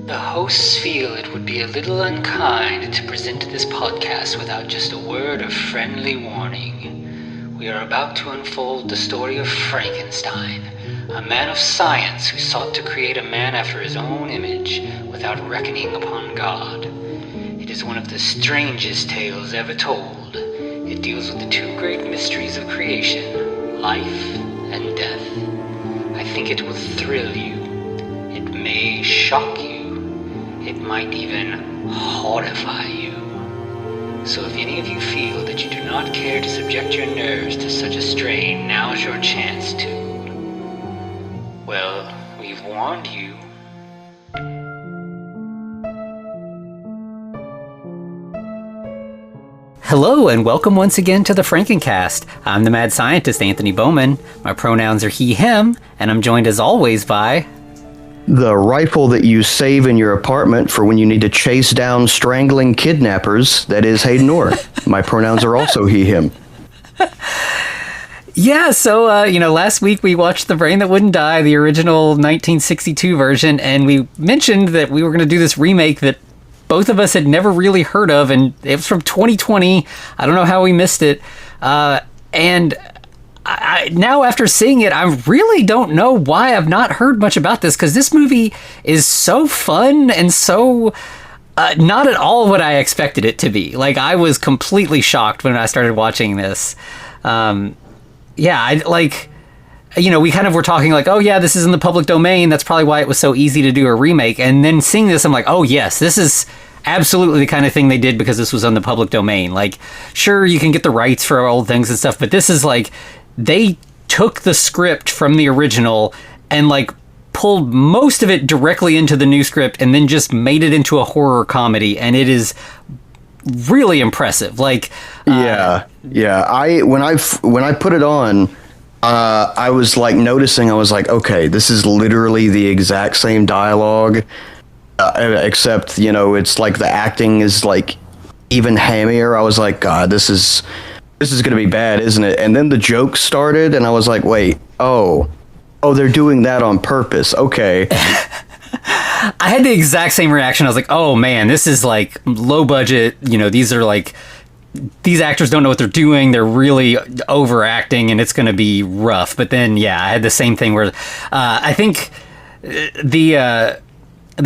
The hosts feel it would be a little unkind to present this podcast without just a word of friendly warning. We are about to unfold the story of Frankenstein, a man of science who sought to create a man after his own image without reckoning upon God. It is one of the strangest tales ever told. It deals with the two great mysteries of creation, life and death. I think it will thrill you. It may shock you. It might even horrify you. So if any of you feel that you do not care to subject your nerves to such a strain, now's your chance to. Well, we've warned you. Hello and welcome once again to the Frankencast. I'm the mad scientist, Anthony Bowman. My pronouns are he, him, and I'm joined as always by... the rifle that you save in your apartment for when you need to chase down strangling kidnappers, that is Hayden Orr. My pronouns are also he, him. Yeah, so, last week we watched The Brain That Wouldn't Die, the original 1962 version, and we mentioned that we were going to do this remake that both of us had never really heard of, and it was from 2020. I don't know how we missed it. And I now, after seeing it, I really don't know why I've not heard much about this, because this movie is so fun and so not at all what I expected it to be. Like, I was completely shocked when I started watching this. We kind of were talking like, oh yeah, this is in the public domain. That's probably why it was so easy to do a remake. And then seeing this, I'm like, oh yes, this is absolutely the kind of thing they did because this was on the public domain. Like, sure, you can get the rights for old things and stuff, but this is like, they took the script from the original and like pulled most of it directly into the new script and then just made it into a horror comedy. And it is really impressive. Like, When I put it on, I was like noticing, I was like, okay, this is literally the exact same dialogue, except, it's like the acting is like even hammier. I was like, God, this is going to be bad, isn't it? And then the jokes started, and I was like, wait, oh, they're doing that on purpose. Okay. I had the exact same reaction. I was like, oh man, this is like low budget. These actors don't know what they're doing. They're really overacting, and it's going to be rough. But then, yeah, I had the same thing where I think the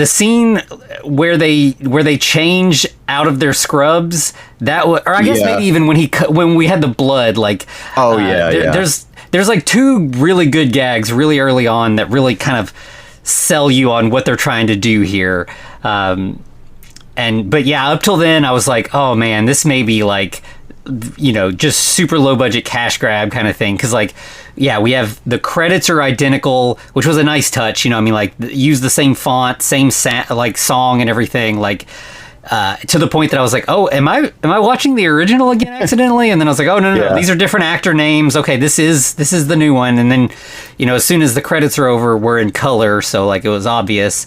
scene where they change out of their scrubs, or I guess maybe even when we had the blood, like, there's like two really good gags really early on that really kind of sell you on what they're trying to do here. But yeah, up till then I was like, oh man, this may be like, just super low budget cash grab kind of thing. Cause like, yeah, we have the credits are identical, which was a nice touch, use the same font, same song and everything, like, to the point that I was like, oh, am I watching the original again accidentally? And then I was like, oh, no, these are different actor names. Okay, this is the new one. And then, as soon as the credits are over, we're in color. So like, it was obvious.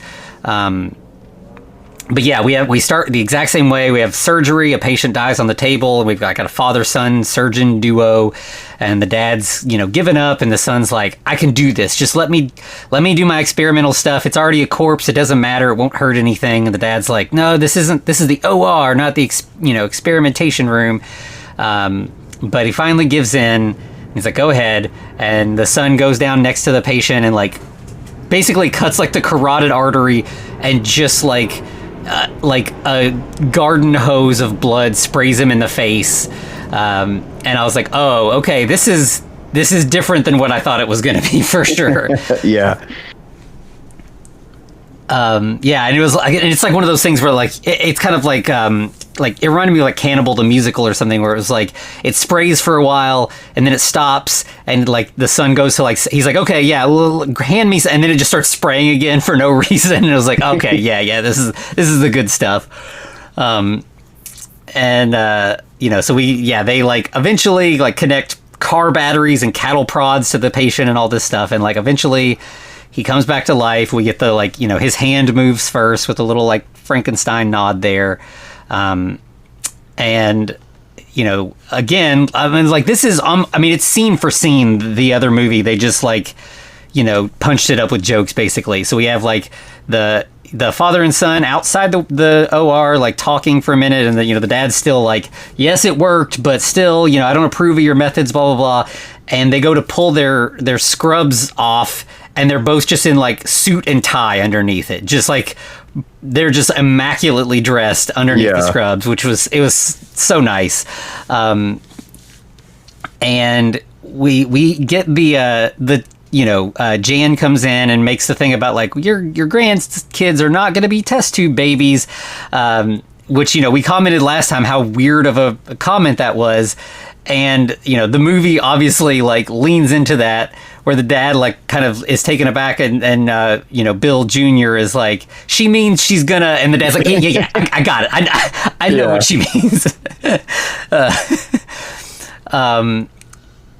But yeah, we start the exact same way. We have surgery. A patient dies on the table. And we've got a father-son surgeon duo, and the dad's given up, and the son's like, I can do this. Just let me do my experimental stuff. It's already a corpse. It doesn't matter. It won't hurt anything. And the dad's like, no, this is the OR, not the experimentation room. But he finally gives in. He's like, go ahead. And the son goes down next to the patient and like basically cuts like the carotid artery, and just like a garden hose of blood sprays him in the face. And I was like, oh, okay, this is different than what I thought it was going to be for sure. Yeah. And it's like one of those things where like it's kind of like it reminded me of like Cannibal the Musical or something, where it was like it sprays for a while and then it stops, and like the son goes to like, he's like, okay, yeah, well, hand me, and then it just starts spraying again for no reason, and it was like, okay, yeah, this is the good stuff. So they like eventually like connect car batteries and cattle prods to the patient and all this stuff, and like eventually he comes back to life. We get the like, his hand moves first with a little like Frankenstein nod there. Again, I mean, like this is, it's scene for scene the other movie. They just like, punched it up with jokes basically. So we have like the father and son outside the OR, like talking for a minute, and the dad's still like, yes, it worked, but still, I don't approve of your methods, blah blah blah. And they go to pull their scrubs off, and they're both just in like suit and tie underneath it, just like they're just immaculately dressed underneath the scrubs, which was so nice. And we get the Jan comes in and makes the thing about like your grandkids are not going to be test tube babies, which we commented last time how weird of a comment that was. And the movie obviously like leans into that, where the dad like kind of is taken aback, and Bill Jr. is like, she means she's gonna, and the dad's like, yeah, I got it, I know what she means.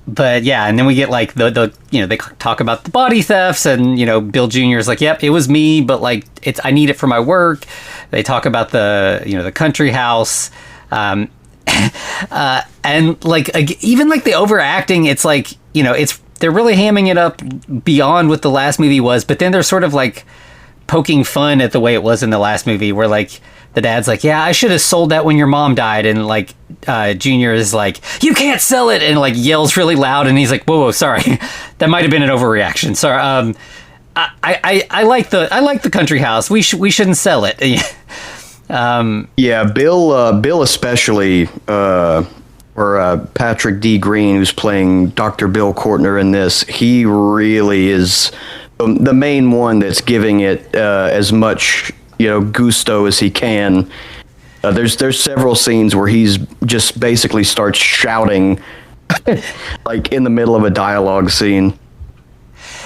But yeah, and then we get like the they talk about the body thefts, and Bill Jr. is like, yep, it was me, but like I need it for my work. They talk about the country house. And like even like the overacting, it's like they're really hamming it up beyond what the last movie was, but then they're sort of like poking fun at the way it was in the last movie, where like the dad's like, yeah, I should have sold that when your mom died, and like Junior is like, you can't sell it, and like yells really loud, and he's like, whoa, sorry, that might have been an overreaction, sorry. I like the country house, we shouldn't sell it. Bill especially, or Patrick D. Green, who's playing Dr. Bill Courtner in this, he really is the main one that's giving it as much gusto as he can. There's several scenes where he's just basically starts shouting like in the middle of a dialogue scene.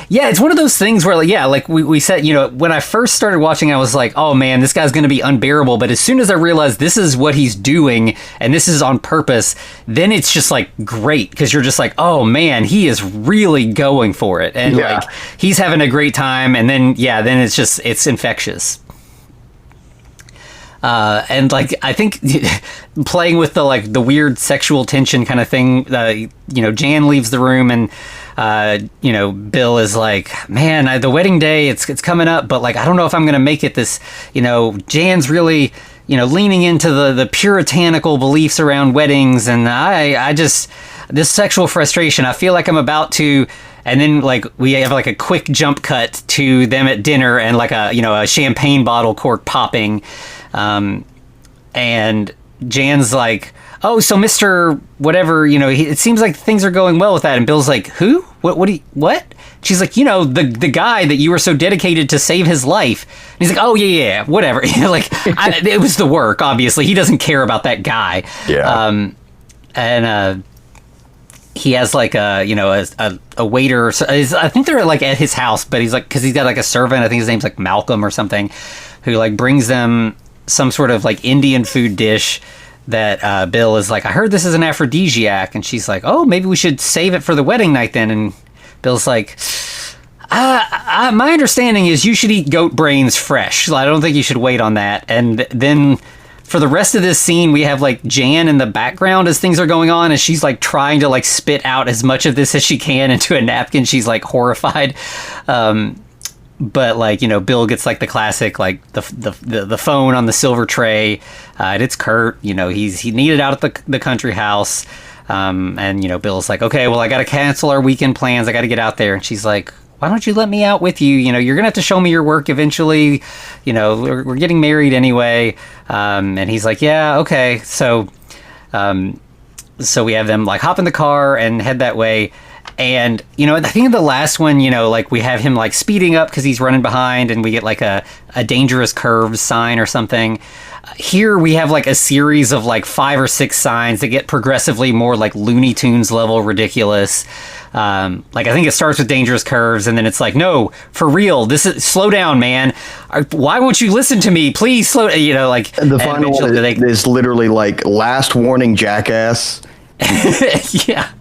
Yeah, it's one of those things where, like we said, when I first started watching, I was like, oh man, this guy's going to be unbearable. But as soon as I realized this is what he's doing and this is on purpose, then it's just like great, because you're just like, oh man, he is really going for it. And like he's having a great time. And then, then it's infectious. And like, I think playing with the weird sexual tension kind of thing, Jan leaves the room, and Bill is like, man, the wedding day, it's coming up, but like, I don't know if I'm going to make it. This, Jan's really, leaning into the puritanical beliefs around weddings. And I just, this sexual frustration, I feel like I'm about to. And then like we have like a quick jump cut to them at dinner, and like a champagne bottle cork popping. And Jan's like, oh, so Mr. Whatever, it seems like things are going well with that. And Bill's like, who? What? She's like, the guy that you were so dedicated to save his life. And he's like, oh, yeah, whatever. Like, it was the work, obviously. He doesn't care about that guy. Yeah. And he has like a waiter. I think they're like at his house, but he's like, because he's got like a servant. I think his name's like Malcolm or something, who like brings them some sort of like Indian food dish that Bill is like, I heard this is an aphrodisiac. And she's like, oh, maybe we should save it for the wedding night then. And Bill's like, my understanding is you should eat goat brains fresh. So I don't think you should wait on that. And then for the rest of this scene, we have like Jan in the background as things are going on, and she's like trying to like spit out as much of this as she can into a napkin. She's like horrified. But like, Bill gets like the classic, like the phone on the silver tray. And it's Kurt, he needed out at the country house. And Bill's like, okay, well, I got to cancel our weekend plans. I got to get out there. And she's like, why don't you let me out with you? You're going to have to show me your work eventually. We're getting married anyway. And he's like, yeah, okay. So we have them like hop in the car and head that way. And, I think in the last one, like we have him like speeding up because he's running behind, and we get like a dangerous curves sign or something. Here we have like a series of like 5 or 6 signs that get progressively more like Looney Tunes level ridiculous. Like I think it starts with dangerous curves, and then it's like, no, for real, slow down, man. Why won't you listen to me? Please slow. Like the final one is literally like last warning, jackass. Yeah.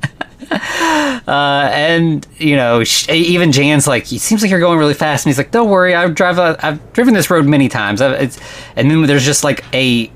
And even Jan's like, it seems like you're going really fast, and he's like, don't worry, I've driven this road many times. And then there's just like a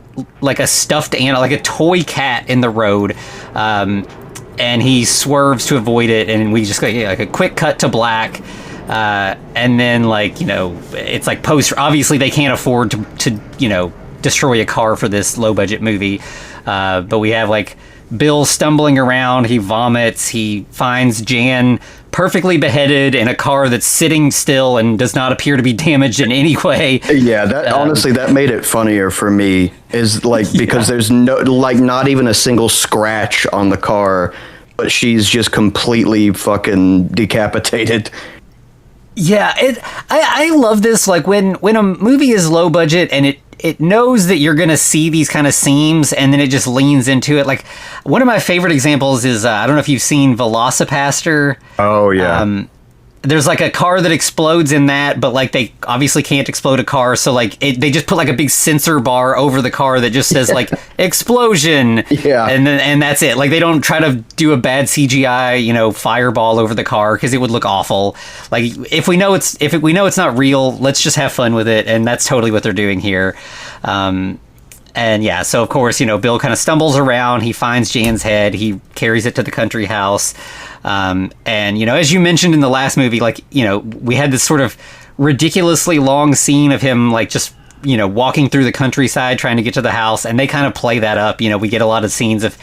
stuffed animal, like a toy cat in the road, and he swerves to avoid it, and we just get like a quick cut to black. And then, like, it's like obviously they can't afford to destroy a car for this low budget movie. But we have like Bill stumbling around, he vomits, he finds Jan perfectly beheaded in a car that's sitting still and does not appear to be damaged in any way. Yeah, that honestly, that made it funnier for me, is like, because there's not even a single scratch on the car, but she's just completely fucking decapitated. Yeah, I love this, like when a movie is low budget and it knows that you're going to see these kind of seams, and then it just leans into it. Like, one of my favorite examples is, I don't know if you've seen Velocipaster. Oh, yeah. There's like a car that explodes in that, but like they obviously can't explode a car, so like they just put like a big sensor bar over the car that just says like explosion. Yeah. And that's it. Like, they don't try to do a bad CGI, fireball over the car, because it would look awful. Like, if we know it's not real, let's just have fun with it, and that's totally what they're doing here. And yeah, so of course, Bill kind of stumbles around, he finds Jan's head, he carries it to the country house. And, as you mentioned in the last movie, like, we had this sort of ridiculously long scene of him, like, just, walking through the countryside trying to get to the house. And they kind of play that up. We get a lot of scenes of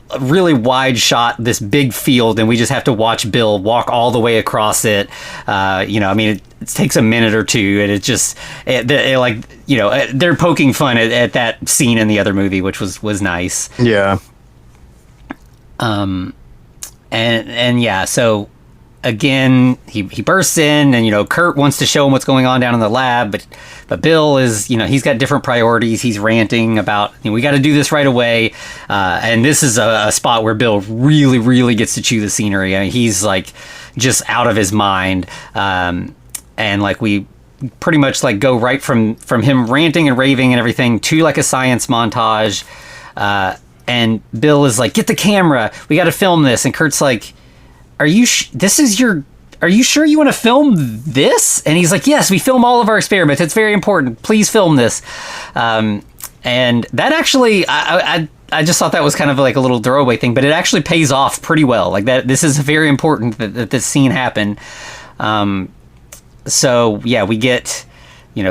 a really wide shot, this big field, and we just have to watch Bill walk all the way across it. It takes a minute or two, and it just, they're poking fun at that scene in the other movie, which was nice. Yeah. And yeah, so again, he bursts in, and Kurt wants to show him what's going on down in the lab, but Bill is, he's got different priorities. He's ranting about, we got to do this right away, and this is a spot where Bill really, really gets to chew the scenery. I mean, he's like just out of his mind, and like we pretty much like go right from him ranting and raving and everything to like a science montage. And Bill is like, get the camera, we got to film this. And Kurt's like, are you sure you want to film this? And he's like, yes, we film all of our experiments. It's very important. Please film this. And that actually, I just thought that was kind of like a little throwaway thing, but it actually pays off pretty well. Like, that, this is very important that this scene happen. So yeah, we get,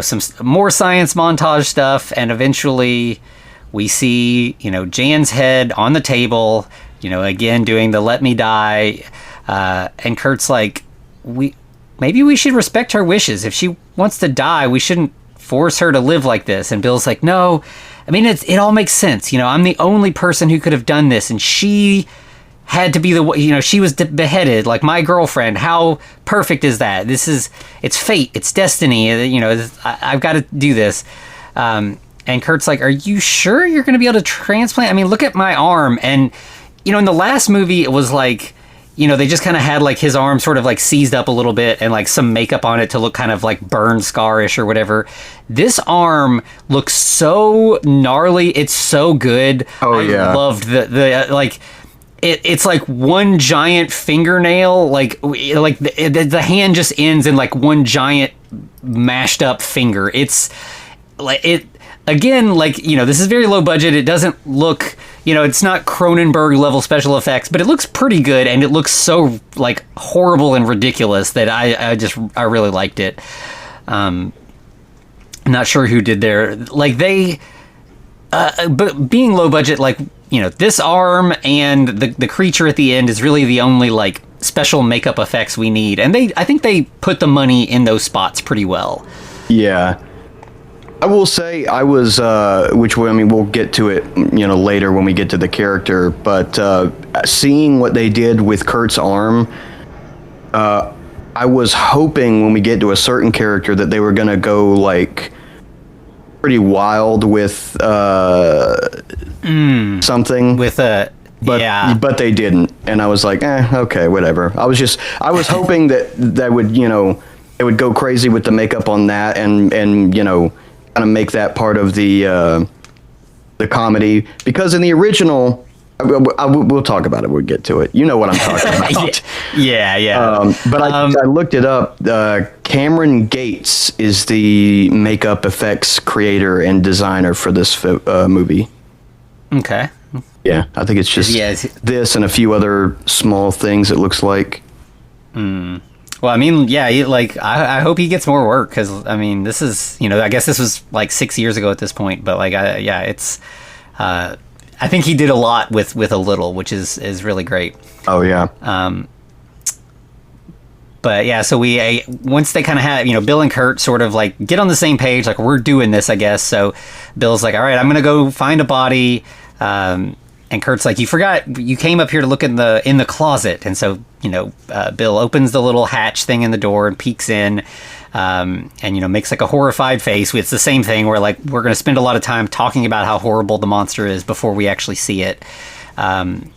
some more science montage stuff, and eventually we see, Jan's head on the table, again doing the "let me die," and Kurt's like, maybe we should respect her wishes. If she wants to die, we shouldn't force her to live like this. And Bill's like, no, I mean, it all makes sense. I'm the only person who could have done this, and she had to be she was beheaded, like my girlfriend. How perfect is that? It's fate, it's destiny. I've got to do this. And Kurt's like, are you sure you're going to be able to transplant? I mean, look at my arm. And, in the last movie, it was like, they just kind of had like his arm sort of like seized up a little bit and like some makeup on it to look kind of like burn scarish or whatever. This arm looks so gnarly. It's so good. Oh, yeah. I loved the it's like one giant fingernail, like the hand just ends in like one giant mashed up finger. It's like it. Again, like, this is very low budget. It doesn't look, it's not Cronenberg level special effects, but it looks pretty good, and it looks so like horrible and ridiculous that I really liked it. I'm not sure who did their, like, but being low budget, like, this arm and the creature at the end is really the only like special makeup effects we need, and I think they put the money in those spots pretty well. Yeah. I will say I was, we'll get to it, later when we get to the character, but seeing what they did with Kurt's arm, I was hoping when we get to a certain character that they were going to go, like, pretty wild with something. But they didn't, and I was like, okay, whatever. I was hoping that would, it would go crazy with the makeup on that, and kind of make that part of the comedy, because in the original, we'll talk about it when we get to it. You know what I'm talking about. Yeah. But I looked it up. Cameron Gates is the makeup effects creator and designer for this movie. Okay. Yeah, I think it's just this and a few other small things, it looks like. Well, I mean, yeah, I hope he gets more work because I mean, this is I guess this was like 6 years ago at this point, but like yeah, it's I think he did a lot with a little, which is really great. Oh yeah. But yeah, so we once they kind of have Bill and Kurt sort of like get on the same page, like we're doing this, I guess. So Bill's like, all right, I'm gonna go find a body. And Kurt's like, you forgot you came up here to look in the closet. And so, Bill opens the little hatch thing in the door and peeks in, and, makes like a horrified face. It's the same thing where like, we're going to spend a lot of time talking about how horrible the monster is before we actually see it. And,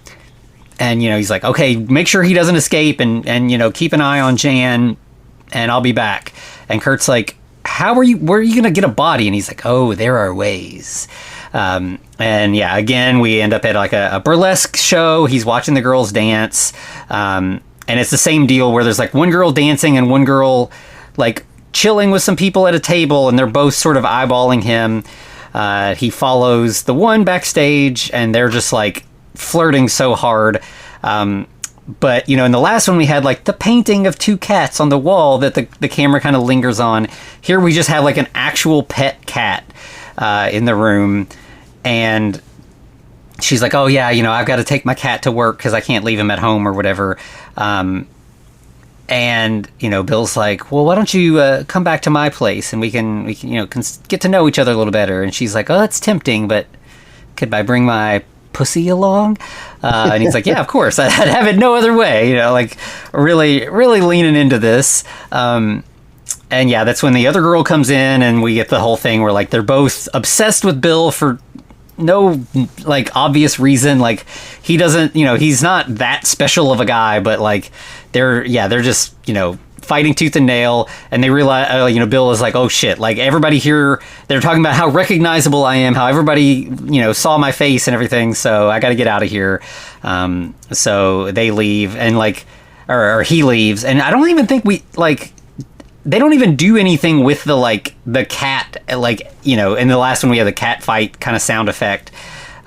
he's like, okay, make sure he doesn't escape and, keep an eye on Jan and I'll be back. And Kurt's like, where are you going to get a body? And he's like, oh, there are ways. And yeah, again, we end up at like a burlesque show. He's watching the girls dance. And it's the same deal where there's like one girl dancing and one girl like chilling with some people at a table and they're both sort of eyeballing him. He follows the one backstage and they're just like flirting so hard. But, in the last one we had like the painting of two cats on the wall that the camera kind of lingers on. Here we just have like an actual pet cat in the room. And she's like, oh, yeah, I've got to take my cat to work because I can't leave him at home or whatever. And, Bill's like, well, why don't you come back to my place and we can get to know each other a little better. And she's like, oh, that's tempting, but could I bring my pussy along? And he's like, yeah, of course. I'd have it no other way, like really, really leaning into this. And yeah, that's when the other girl comes in and we get the whole thing where like they're both obsessed with Bill for no like obvious reason. Like he doesn't, he's not that special of a guy, but like they're just, fighting tooth and nail. And they realize, Bill is like, oh shit, like everybody here, they're talking about how recognizable I am, how everybody, saw my face and everything. So I got to get out of here. So they leave and like, or he leaves. And I don't even think they don't even do anything with the cat, in the last one we had the cat fight kind of sound effect.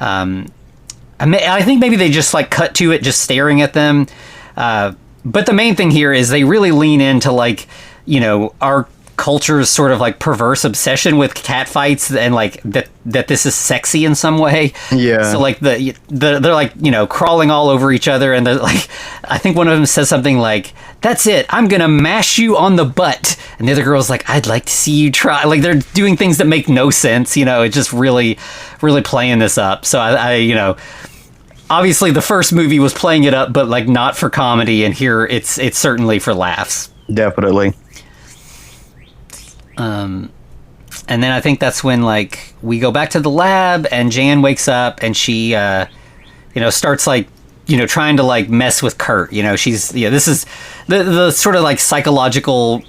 I think maybe they just like cut to it just staring at them. But the main thing here is they really lean into our culture's sort of like perverse obsession with cat fights and like that this is sexy in some way. Yeah. So like they're like, crawling all over each other and they're like, I think one of them says something like, that's it, I'm going to mash you on the butt. And the other girl's like, I'd like to see you try. Like they're doing things that make no sense. It's just really, really playing this up. So I obviously the first movie was playing it up, but like not for comedy. And here it's certainly for laughs. Definitely. And then I think that's when like we go back to the lab and Jan wakes up and she, starts like, trying to like mess with Kurt. She's, this is the sort of like psychological,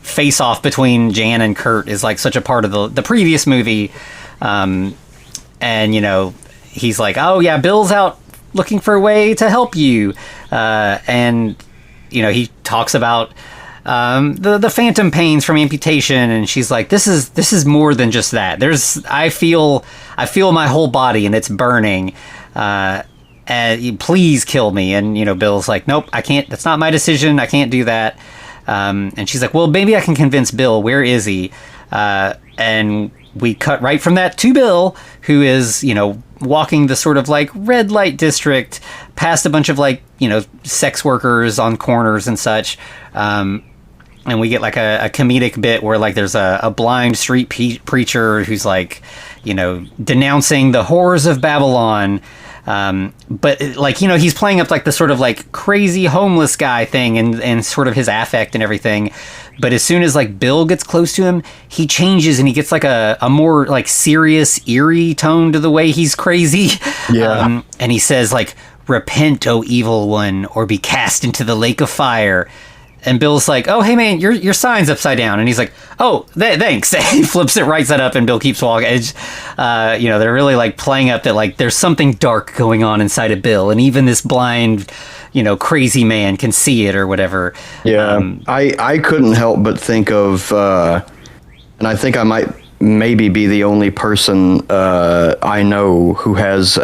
face off between Jan and Kurt is like such a part of the previous movie. And, he's like, oh yeah, Bill's out looking for a way to help you. And, he talks about, the phantom pains from amputation, and she's like, this is more than just that. I feel my whole body and it's burning. Please kill me. And Bill's like, nope, I can't. That's not my decision. I can't do that. And she's like, well, maybe I can convince Bill. Where is he? And we cut right from that to Bill, who is walking the sort of like red light district past a bunch of like sex workers on corners and such. And we get like a comedic bit where like there's a blind street preacher who's like, denouncing the horrors of Babylon. But like, he's playing up like the sort of like crazy homeless guy thing and sort of his affect and everything. But as soon as like Bill gets close to him, he changes and he gets like a more like serious, eerie tone to the way he's crazy. Yeah. And he says like, repent, O evil one, or be cast into the lake of fire. And Bill's like, oh, hey, man, your sign's upside down. And he's like, oh, thanks. He flips it right side up and Bill keeps walking. They're really like playing up that like there's something dark going on inside of Bill. And even this blind, crazy man can see it or whatever. Yeah, I couldn't help but think of, and I think I might maybe be the only person I know who has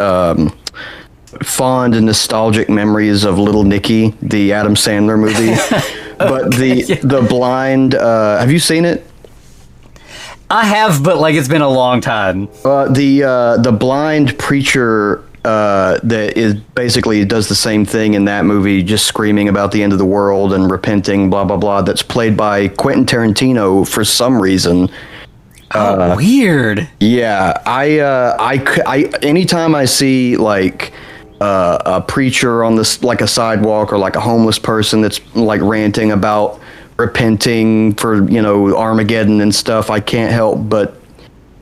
fond and nostalgic memories of Little Nicky, the Adam Sandler movie. But the blind, have you seen it? I have, but like it's been a long time. The blind preacher that is basically does the same thing in that movie, just screaming about the end of the world and repenting, blah blah blah. That's played by Quentin Tarantino for some reason. Weird. Yeah, I anytime I see like a preacher on this, like a sidewalk, or like a homeless person that's like ranting about repenting for, you know, Armageddon and stuff, I can't help but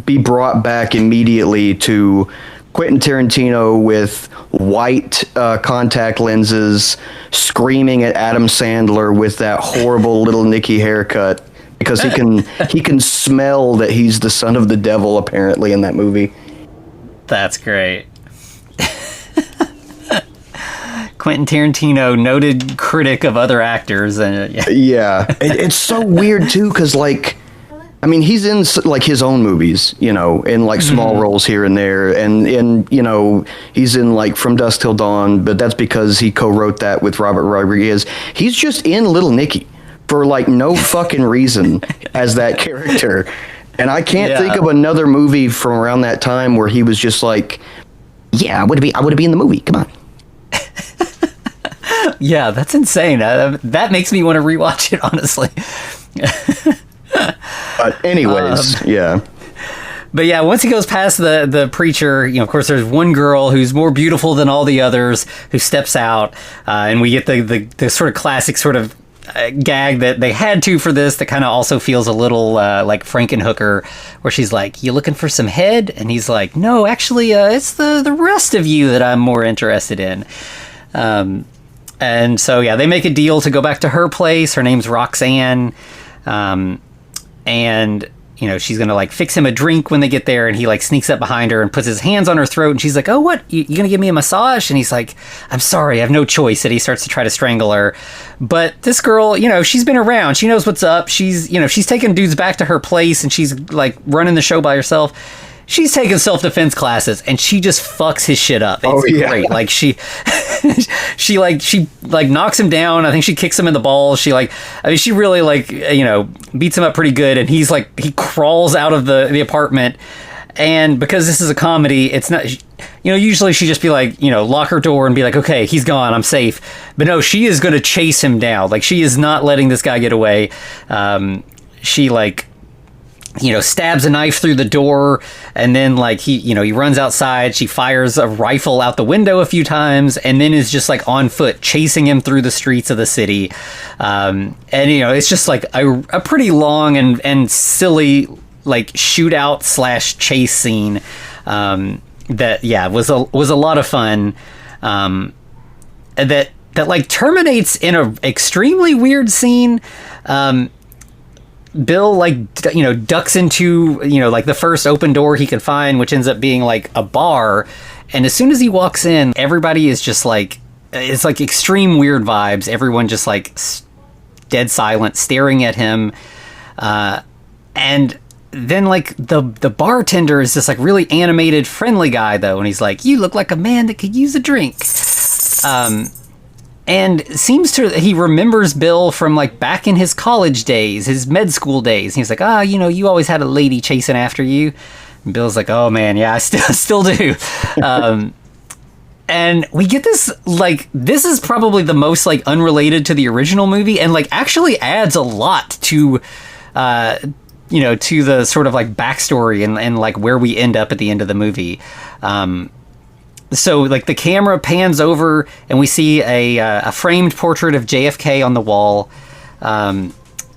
be brought back immediately to Quentin Tarantino with white contact lenses, screaming at Adam Sandler with that horrible Little Nicky haircut, because he can smell that he's the son of the devil apparently in that movie. That's great. Quentin Tarantino, noted critic of other actors, and it's so weird too, because like, I mean, he's in like his own movies, you know, in like small roles here and there, and you know, he's in like From Dusk Till Dawn, but that's because he co-wrote that with Robert Rodriguez. He's just in Little Nicky for like no fucking reason as that character, and I can't think of another movie from around that time where he was just like, yeah, I would be in the movie. Come on. Yeah, that's insane. That makes me want to rewatch it, honestly. But anyways, yeah. But yeah, once he goes past the preacher, you know, of course, there's one girl who's more beautiful than all the others who steps out, and we get the sort of classic sort of gag that they had to for this, that kind of also feels a little like Frankenhooker, where she's like, "You looking for some head?" And he's like, "No, actually, it's the rest of you that I'm more interested in." And so, yeah, they make a deal to go back to her place. Her name's Roxanne. And, you know, she's going to, like, fix him a drink when they get there. And he, like, sneaks up behind her and puts his hands on her throat. And she's like, "Oh, what? You going to give me a massage?" And he's like, "I'm sorry, I have no choice." And he starts to try to strangle her. But this girl, you know, she's been around. She knows what's up. She's, you know, she's taking dudes back to her place. And she's, like, running the show by herself. She's taking self-defense classes, and she just fucks his shit up. It's great. Like, she knocks him down. I think she kicks him in the balls. She really, like, you know, beats him up pretty good. And he's like, he crawls out of the apartment. And because this is a comedy, it's not, you know, usually she'd just be like, you know, lock her door and be like, "Okay, he's gone, I'm safe." But no, she is going to chase him down. Like, she is not letting this guy get away. She, like, you know, stabs a knife through the door, and then, like, he runs outside. She fires a rifle out the window a few times, and then is just, like, on foot chasing him through the streets of the city. And, you know, it's just like a pretty long and silly, like, shootout / chase scene that was a lot of fun. That like terminates in a extremely weird scene. Bill, like, you know, ducks into, you know, like, the first open door he can find, which ends up being, like, a bar. And as soon as he walks in, everybody is just, like, it's, like, extreme weird vibes. Everyone just, like, dead silent, staring at him. And then, like, the bartender is this, like, really animated, friendly guy, though. And he's like, "You look like a man that could use a drink." And he remembers Bill from, like, back in his college days, his med school days. And he's like, "Ah, you know, you always had a lady chasing after you." And Bill's like, "Oh man, yeah, I still do." And we get this, like, this is probably the most, like, unrelated to the original movie, and, like, actually adds a lot to, you know, to the sort of, like, backstory and like where we end up at the end of the movie. So, like, the camera pans over and we see a framed portrait of JFK on the wall. And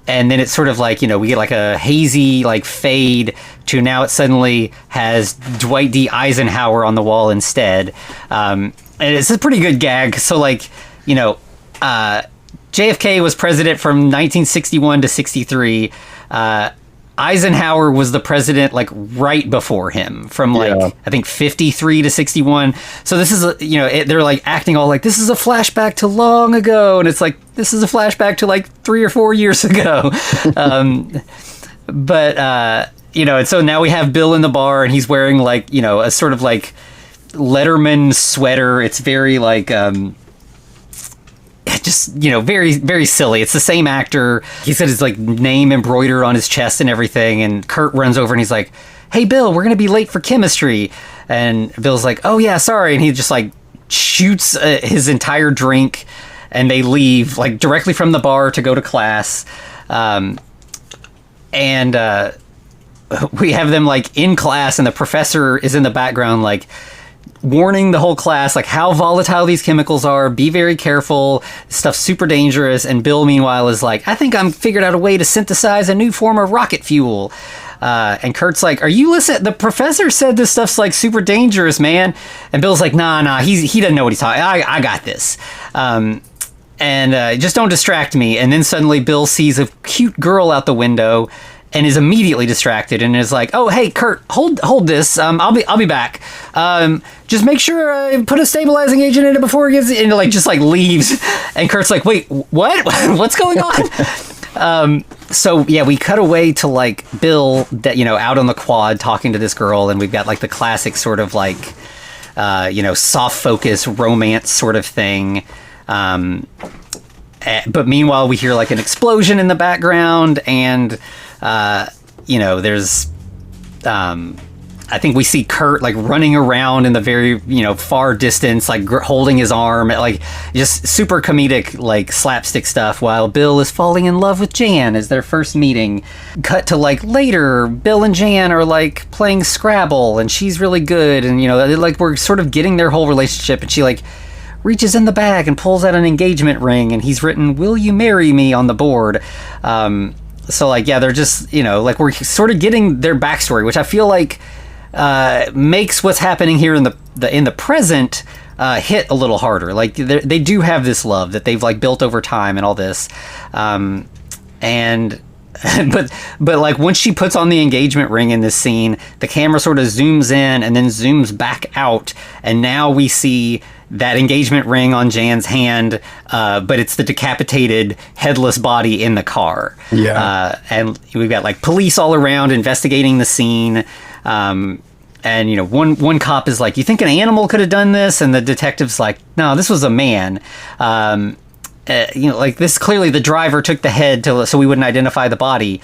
then it's sort of like, you know, we get like a hazy, like, fade to now it suddenly has Dwight D. Eisenhower on the wall instead. And it's a pretty good gag. So, like, you know, JFK was president from 1961 to 63. Eisenhower was the president, like, right before him from, like, I think 53 to 61. So this is, you know, they're, like, acting all like, this is a flashback to long ago. And it's like, this is a flashback to, like, 3 or 4 years ago. But, you know, and so now we have Bill in the bar, and he's wearing, like, you know, a sort of, like, Letterman sweater. It's very like just, very, very silly. It's the same actor. He's got his like name embroidered on his chest and everything. And Kurt runs over and he's like, "Hey, Bill, we're going to be late for chemistry." And Bill's like, "Oh yeah, sorry." And he just like shoots his entire drink, and they leave like directly from the bar to go to class. And we have them like in class, and the professor is in the background like warning the whole class like how volatile these chemicals are, be very careful, stuff's super dangerous. And Bill meanwhile is like, "I think I'm figured out a way to synthesize a new form of rocket fuel." And Kurt's like, "Are you listening? The professor said this stuff's like super dangerous, man." And Bill's like, nah, he doesn't know what he's talking. I got this. And just don't distract me. And then suddenly Bill sees a cute girl out the window and is immediately distracted and is like, "Oh, hey, Kurt, hold this. I'll be back. Just make sure I put a stabilizing agent in it before it gets," and like just like leaves. And Kurt's like, "Wait, what? What's going on?" So yeah, we cut away to like Bill that, out on the quad talking to this girl, and we've got like the classic sort of like, soft focus romance sort of thing. But meanwhile, we hear like an explosion in the background, and there's I think we see Kurt like running around in the very far distance, like holding his arm, like just super comedic like slapstick stuff, while Bill is falling in love with Jan as their first meeting. Cut to like later, Bill and Jan are like playing Scrabble, and she's really good, and like we're sort of getting their whole relationship, and she like reaches in the bag and pulls out an engagement ring, and he's written "Will you marry me" on the board. So like, yeah, they're just, like we're sort of getting their backstory, which I feel like makes what's happening here in the present hit a little harder. Like they do have this love that they've like built over time and all this. And but like once she puts on the engagement ring in this scene, the camera sort of zooms in and then zooms back out, and now we see that engagement ring on Jan's hand, but it's the decapitated, headless body in the car. Yeah. And we've got like police all around investigating the scene. And one cop is like, "You think an animal could have done this?" And the detective's like, "No, this was a man." Like this, clearly the driver took the head so we wouldn't identify the body.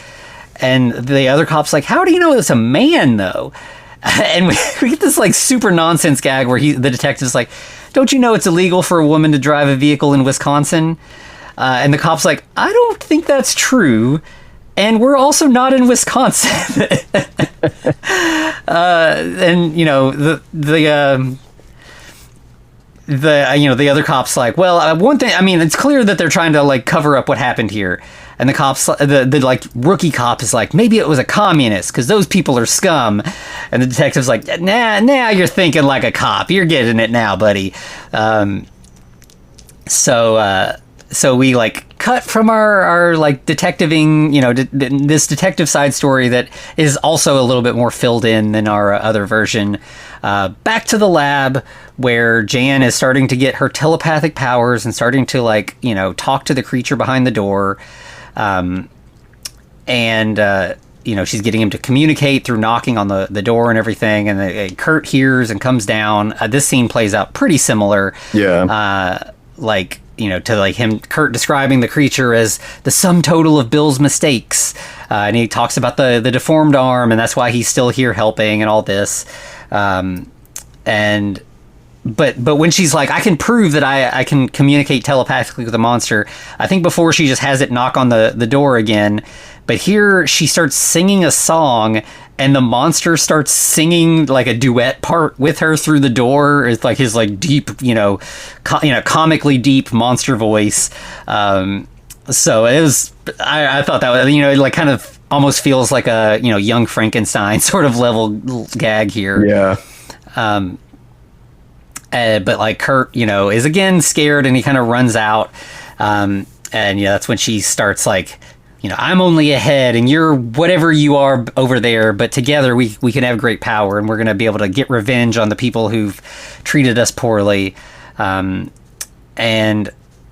And the other cop's like, "How do you know it's a man though?" And we get this like super nonsense gag where the detective's like, "Don't you know it's illegal for a woman to drive a vehicle in Wisconsin?" And the cop's like, "I don't think that's true. And we're also not in Wisconsin." And the other cop's like, "Well, one thing, I mean, it's clear that they're trying to like cover up what happened here." And the cops, the like rookie cop is like, "Maybe it was a communist because those people are scum." And the detective's like, "Nah, you're thinking like a cop. You're getting it now, buddy." So we like cut from our like detectiving, this detective side story that is also a little bit more filled in than our other version. Back to the lab where Jan is starting to get her telepathic powers and starting to like, talk to the creature behind the door. She's getting him to communicate through knocking on the door and everything. And Kurt hears and comes down. This scene plays out pretty similar. Yeah. To like Kurt describing the creature as the sum total of Bill's mistakes. And he talks about the deformed arm, and that's why he's still here helping and all this. But when she's like, "I can prove that I can communicate telepathically with the monster," I think before she just has it knock on the door again. But here she starts singing a song, and the monster starts singing like a duet part with her through the door. It's like his like deep, comically deep monster voice. So it was, I thought that was, it like kind of almost feels like a, Young Frankenstein sort of level gag here. Yeah. But like Kurt, is again scared, and he kind of runs out. And that's when she starts like, "I'm only a head and you're whatever you are over there, but together we can have great power, and we're going to be able to get revenge on the people who've treated us poorly." And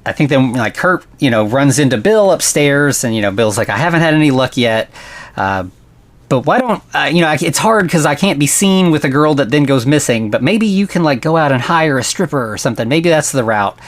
I think then like Kurt, runs into Bill upstairs, and Bill's like, "I haven't had any luck yet. but why don't it's hard because I can't be seen with a girl that then goes missing, but maybe you can like go out and hire a stripper or something. Maybe that's the route.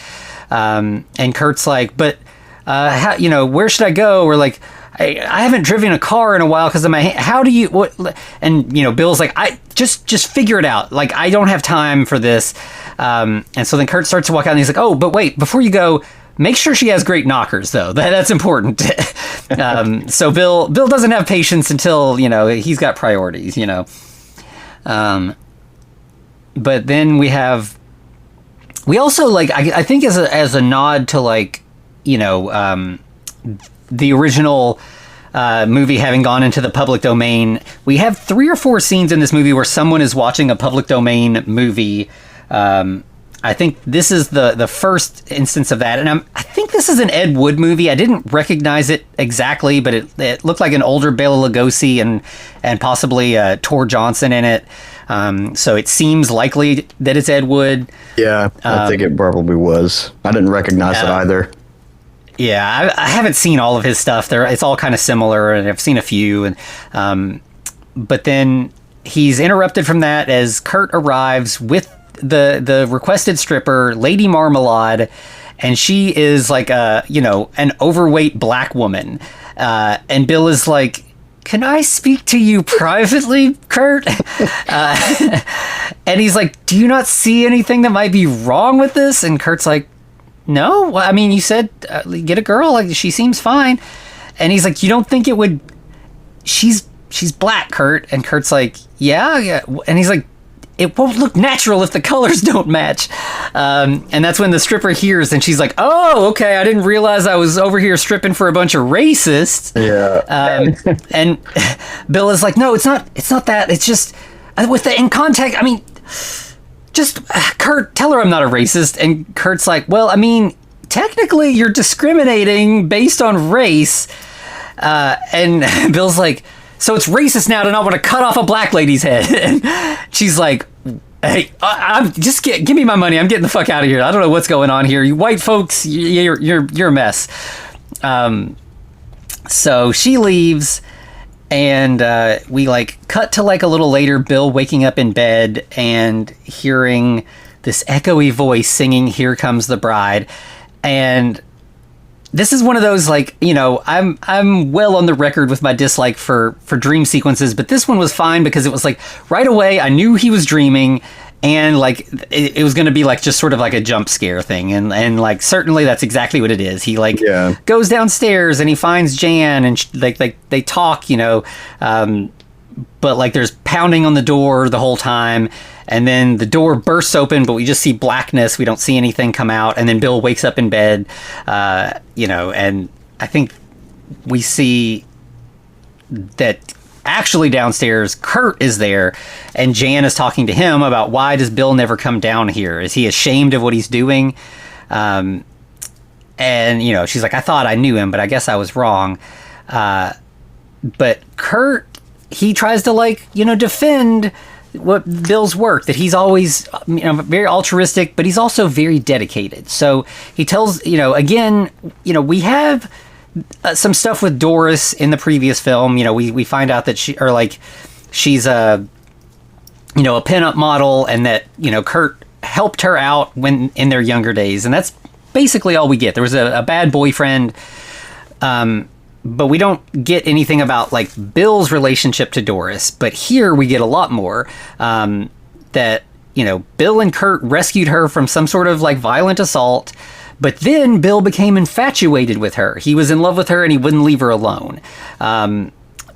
And Kurt's like, but where should I go? Or like, I haven't driven a car in a while because of my how do you what? And Bill's like, I just figure it out, like I don't have time for this. And so then Kurt starts to walk out and he's like, oh, but wait, before you go, make sure she has great knockers, though. That's important. So Bill doesn't have patience until, he's got priorities, But then we also, like, I think as a nod to, like, the original movie having gone into the public domain, we have 3 or 4 scenes in this movie where someone is watching a public domain movie. I think this is the first instance of that, and I think this is an Ed Wood movie. I didn't recognize it exactly, but it looked like an older Bela Lugosi and possibly Tor Johnson in it. So it seems likely that it's Ed Wood. Yeah, I think it probably was. I didn't recognize it either. Yeah, I haven't seen all of his stuff. It's all kind of similar, and I've seen a few. And but then he's interrupted from that as Kurt arrives with the requested stripper, Lady Marmalade, and she is like an overweight black woman. And Bill is like, can I speak to you privately, Kurt? And he's like, do you not see anything that might be wrong with this? And Kurt's like, no, well, I mean, you said get a girl, like she seems fine. And he's like, you don't think it would? She's black, Kurt. And Kurt's like, yeah. And he's like, it won't look natural if the colors don't match. And that's when the stripper hears, and she's like, oh, okay, I didn't realize I was over here stripping for a bunch of racists. Yeah. And Bill is like, no, it's not that. It's just with the in contact. I mean, just Kurt, tell her I'm not a racist. And Kurt's like, well, I mean, technically you're discriminating based on race. And Bill's like, so it's racist now to not want to cut off a black lady's head. And she's like, hey, I'm just give me my money. I'm getting the fuck out of here. I don't know what's going on here. You white folks, you're a mess. So she leaves, and we like cut to like a little later, Bill waking up in bed and hearing this echoey voice singing "Here Comes the Bride," and this is one of those, like, I'm well on the record with my dislike for dream sequences, but this one was fine because it was like right away I knew he was dreaming, and like it was going to be like just sort of like a jump scare thing, and like certainly that's exactly what it is. He like goes downstairs and he finds Jan, and they talk, but like there's pounding on the door the whole time. And then the door bursts open, but we just see blackness. We don't see anything come out. And then Bill wakes up in bed, and I think we see that actually downstairs, Kurt is there, and Jan is talking to him about why does Bill never come down here? Is he ashamed of what he's doing? And, she's like, I thought I knew him, but I guess I was wrong. But Kurt, he tries to defend what Bill's work, that he's always very altruistic, but he's also very dedicated. So he tells again, we have some stuff with Doris in the previous film. We find out that she's a pinup model, and that Kurt helped her out when in their younger days, and that's basically all we get. There was a bad boyfriend, but we don't get anything about like Bill's relationship to Doris. But here we get a lot more, that Bill and Kurt rescued her from some sort of like violent assault, but then Bill became infatuated with her. He was in love with her and he wouldn't leave her alone,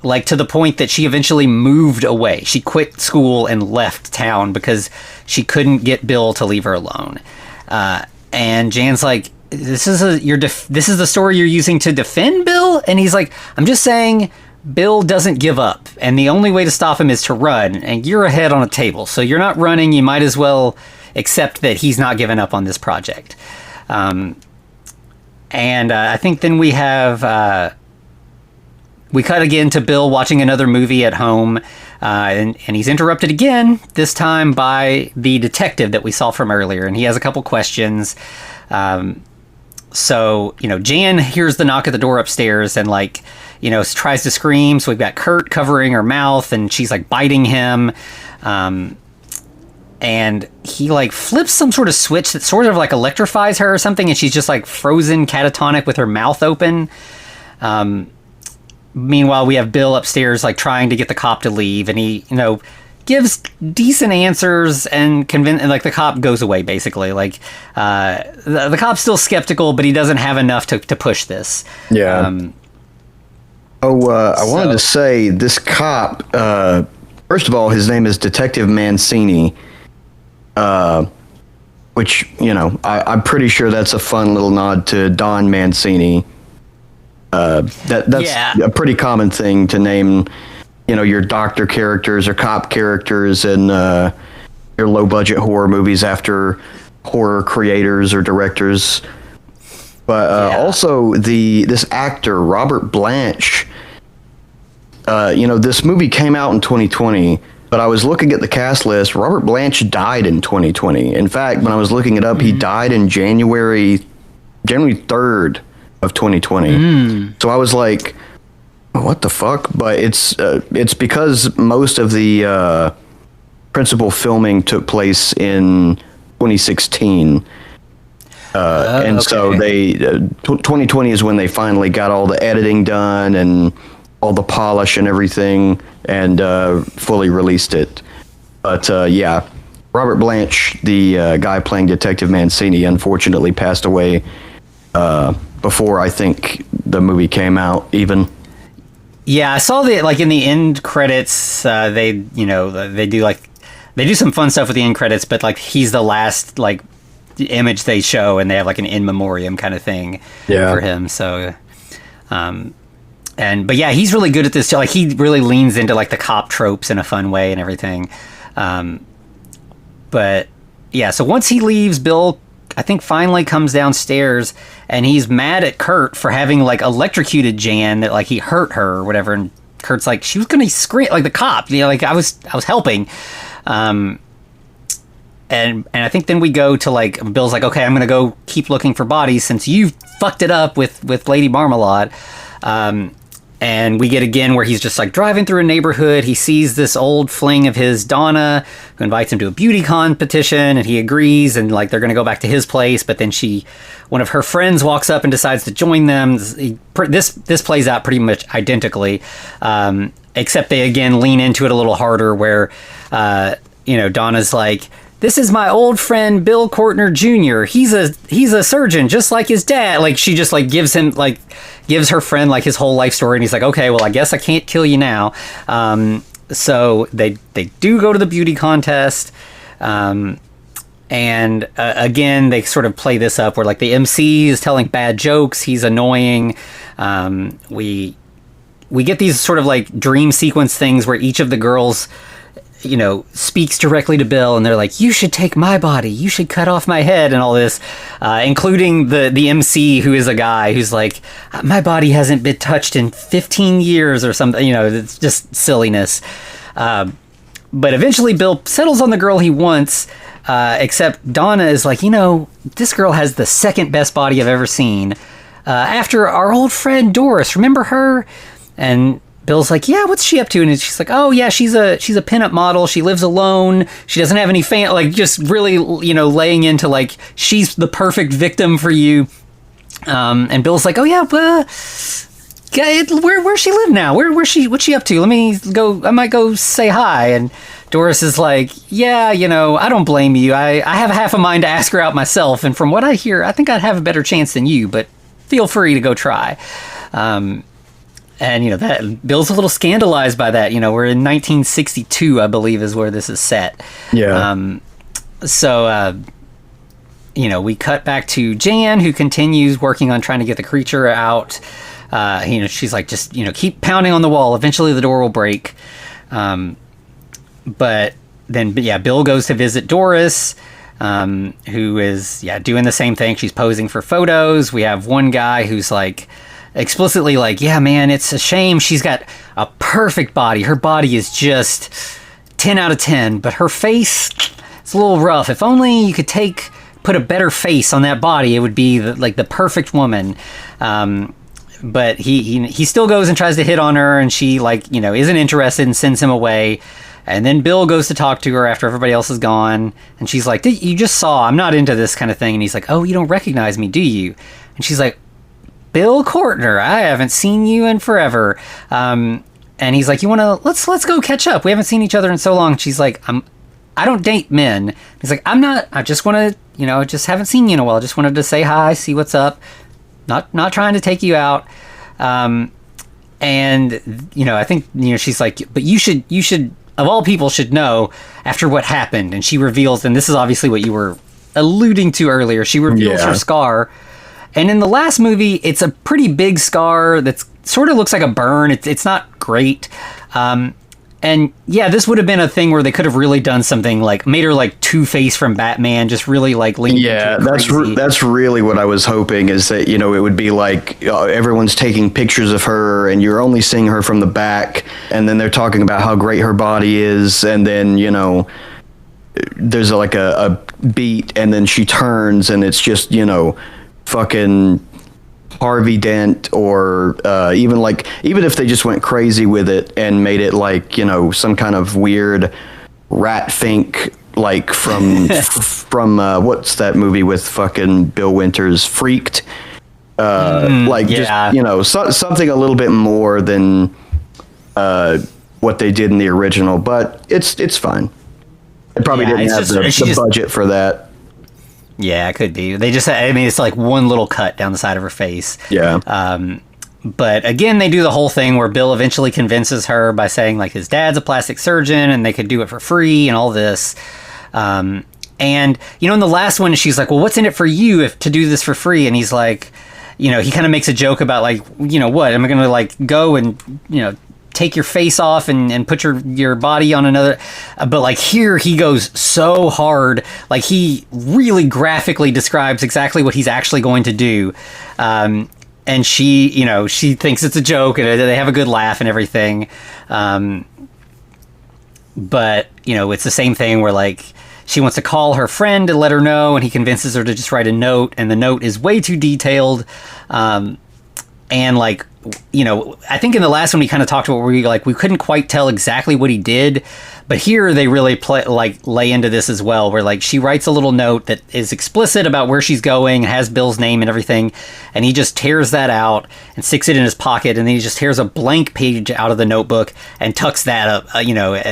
like to the point that she eventually moved away. She quit school and left town because she couldn't get Bill to leave her alone. And Jan's like, this is the story you're using to defend Bill? And he's like, I'm just saying Bill doesn't give up, and the only way to stop him is to run, and you're ahead on a table, so you're not running. You might as well accept that he's not giving up on this project. And I think then we have we cut again to Bill watching another movie at home, and he's interrupted again, this time by the detective that we saw from earlier, and he has a couple questions. So, Jan hears the knock at the door upstairs, and tries to scream. So we've got Kurt covering her mouth, and she's like biting him. And he like flips some sort of switch that sort of like electrifies her or something, and she's just like frozen catatonic with her mouth open. Meanwhile, we have Bill upstairs like trying to get the cop to leave, and he, gives decent answers and like the cop goes away basically. Like the cop's still skeptical, but he doesn't have enough to push this. Yeah. I wanted to say this cop. First of all, his name is Detective Mancini. Which, I'm pretty sure that's a fun little nod to Don Mancini. That's a pretty common thing to name, your doctor characters or cop characters in your low budget horror movies after horror creators or directors. But also this actor, Robert Blanche, this movie came out in 2020. But I was looking at the cast list. Robert Blanche died in 2020. In fact, when I was looking it up, he died in January 3rd of 2020. So I was like, what the fuck? But it's because most of the principal filming took place in 2016. And so 2020 is when they finally got all the editing done and all the polish and everything, and fully released it. But Robert Blanche, the guy playing Detective Mancini, unfortunately passed away before I think the movie came out even. Yeah, I saw that like in the end credits, they do some fun stuff with the end credits, but like he's the last like image they show, and they have like an in memoriam kind of thing for him. So but yeah, he's really good at this. Like he really leans into like the cop tropes in a fun way and everything. But yeah, so once he leaves, Bill, I think, finally comes downstairs, and he's mad at Kurt for having like electrocuted Jan, that like he hurt her or whatever. And Kurt's like, she was gonna scream, like the cop, like I was helping. And I think then we go to like, Bill's like, okay, I'm gonna go keep looking for bodies since you fucked it up with Lady Marmalade. And we get again where he's just like driving through a neighborhood. He sees this old fling of his, Donna, who invites him to a beauty competition, and he agrees, and like they're going to go back to his place. But then one of her friends walks up and decides to join them. This plays out pretty much identically, except they again lean into it a little harder where, Donna's like, this is my old friend Bill Courtner Jr. He's a surgeon just like his dad. Like she just like gives her friend like his whole life story, and he's like, okay, well I guess I can't kill you now. So they do go to the beauty contest, and again they sort of play this up where like the MC is telling bad jokes. He's annoying. We get these sort of like dream sequence things where each of the girls speaks directly to Bill, and they're like, you should take my body, you should cut off my head, and all this, including the MC, who is a guy who's like, my body hasn't been touched in 15 years or something. It's just silliness. But eventually Bill settles on the girl he wants, except Donna is like, this girl has the second best body I've ever seen, after our old friend Doris. Remember her? And Bill's like, yeah, what's she up to? And she's like, oh yeah, she's a pinup model. She lives alone. She doesn't have any like just really, laying into like, she's the perfect victim for you. And Bill's like, oh yeah, where's she live now? What's she up to? Let me go. I might go say hi. And Doris is like, yeah, I don't blame you. I have half a mind to ask her out myself. And from what I hear, I think I'd have a better chance than you, but feel free to go try. And, that Bill's a little scandalized by that. We're in 1962, I believe, is where this is set. Yeah. So, we cut back to Jan, who continues working on trying to get the creature out. She's like, just, keep pounding on the wall. Eventually the door will break. But then, Bill goes to visit Doris, who is, doing the same thing. She's posing for photos. We have one guy who's like, explicitly like, yeah, man, it's a shame she's got a perfect body. Her body is just 10 out of 10, but her face, it's a little rough. If only you could put a better face on that body, it would be the perfect woman. but he still goes and tries to hit on her, and she like isn't interested and sends him away. And then Bill goes to talk to her after everybody else is gone, and she's like, "You just saw I'm not into this kind of thing." And he's like, "Oh, you don't recognize me, do you?" And she's like, "Bill Courtner, I haven't seen you in forever." And he's like, "You want to let's go catch up? We haven't seen each other in so long." And she's like, I don't date men." He's like, "I'm not. I just want to, just haven't seen you in a while. Just wanted to say hi, see what's up. Not trying to take you out." And I think she's like, "But you should." Of all people should know after what happened. And she reveals, and this is obviously what you were alluding to earlier, she reveals her scar. And in the last movie, it's a pretty big scar that sort of looks like a burn. It's not great. And yeah, this would have been a thing where they could have really done something like made her like Two-Face from Batman, just really like leaned into that's really what I was hoping, is that it would be like everyone's taking pictures of her and you're only seeing her from the back, and then they're talking about how great her body is, and then there's like a beat, and then she turns and it's just fucking Harvey Dent, or even if they just went crazy with it and made it like some kind of weird rat fink, like from what's that movie with fucking Bill Winters, Freaked, something a little bit more than what they did in the original, but it's fine. They probably didn't have the budget for that. Yeah, it could be. They just, it's like one little cut down the side of her face. Yeah. But again, they do the whole thing where Bill eventually convinces her by saying like his dad's a plastic surgeon and they could do it for free and all this. And, in the last one, she's like, "Well, what's in it for you to do this for free?" And he's like, he kind of makes a joke about like, what, am I going to like go and, take your face off and put your body on another, but like here he goes so hard, like he really graphically describes exactly what he's actually going to do, and she thinks it's a joke and they have a good laugh and everything, but it's the same thing where like she wants to call her friend to let her know, and he convinces her to just write a note, and the note is way too detailed, and like I think in the last one we kind of talked about where we couldn't quite tell exactly what he did, but here they really lay into this as well, where like she writes a little note that is explicit about where she's going, has Bill's name and everything, and he just tears that out and sticks it in his pocket, and then he just tears a blank page out of the notebook and tucks that up,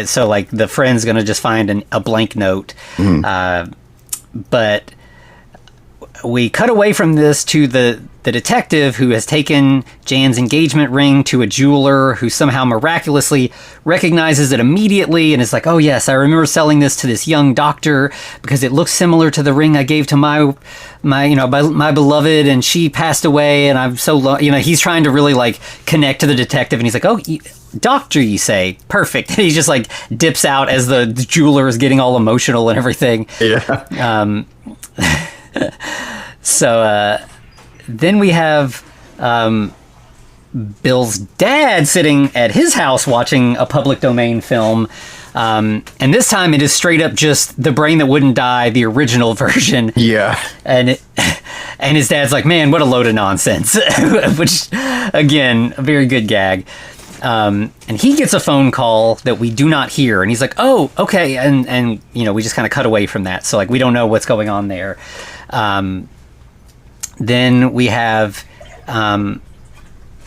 so like the friend's gonna just find a blank note. But we cut away from this to the detective who has taken Jan's engagement ring to a jeweler who somehow miraculously recognizes it immediately and is like, "Oh yes, I remember selling this to this young doctor because it looks similar to the ring I gave to my beloved, and she passed away, and I'm so he's trying to really like connect to the detective, and he's like, "Oh, doctor, you say? Perfect." And he just like dips out as the jeweler is getting all emotional and everything. Yeah. So then we have Bill's dad sitting at his house watching a public domain film. And this time it is straight up just The Brain That Wouldn't Die, the original version. Yeah. And his dad's like, "Man, what a load of nonsense." Which, again, a very good gag. And he gets a phone call that we do not hear. And he's like, "Oh, okay." And we just kind of cut away from that. So like we don't know what's going on there. Then we have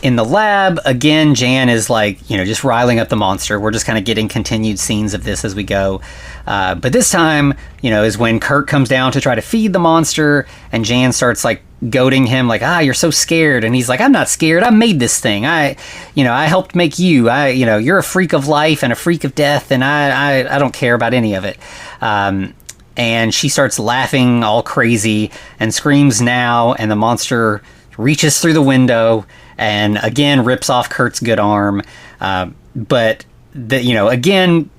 in the lab, again, Jan is like, just riling up the monster. We're just kind of getting continued scenes of this as we go. But this time, is when Kurt comes down to try to feed the monster, and Jan starts like goading him like, "You're so scared." And he's like, "I'm not scared. I made this thing. I helped make you. You're a freak of life and a freak of death, and I don't care about any of it." And she starts laughing all crazy and screams now, and the monster reaches through the window and again rips off Kurt's good arm. But again,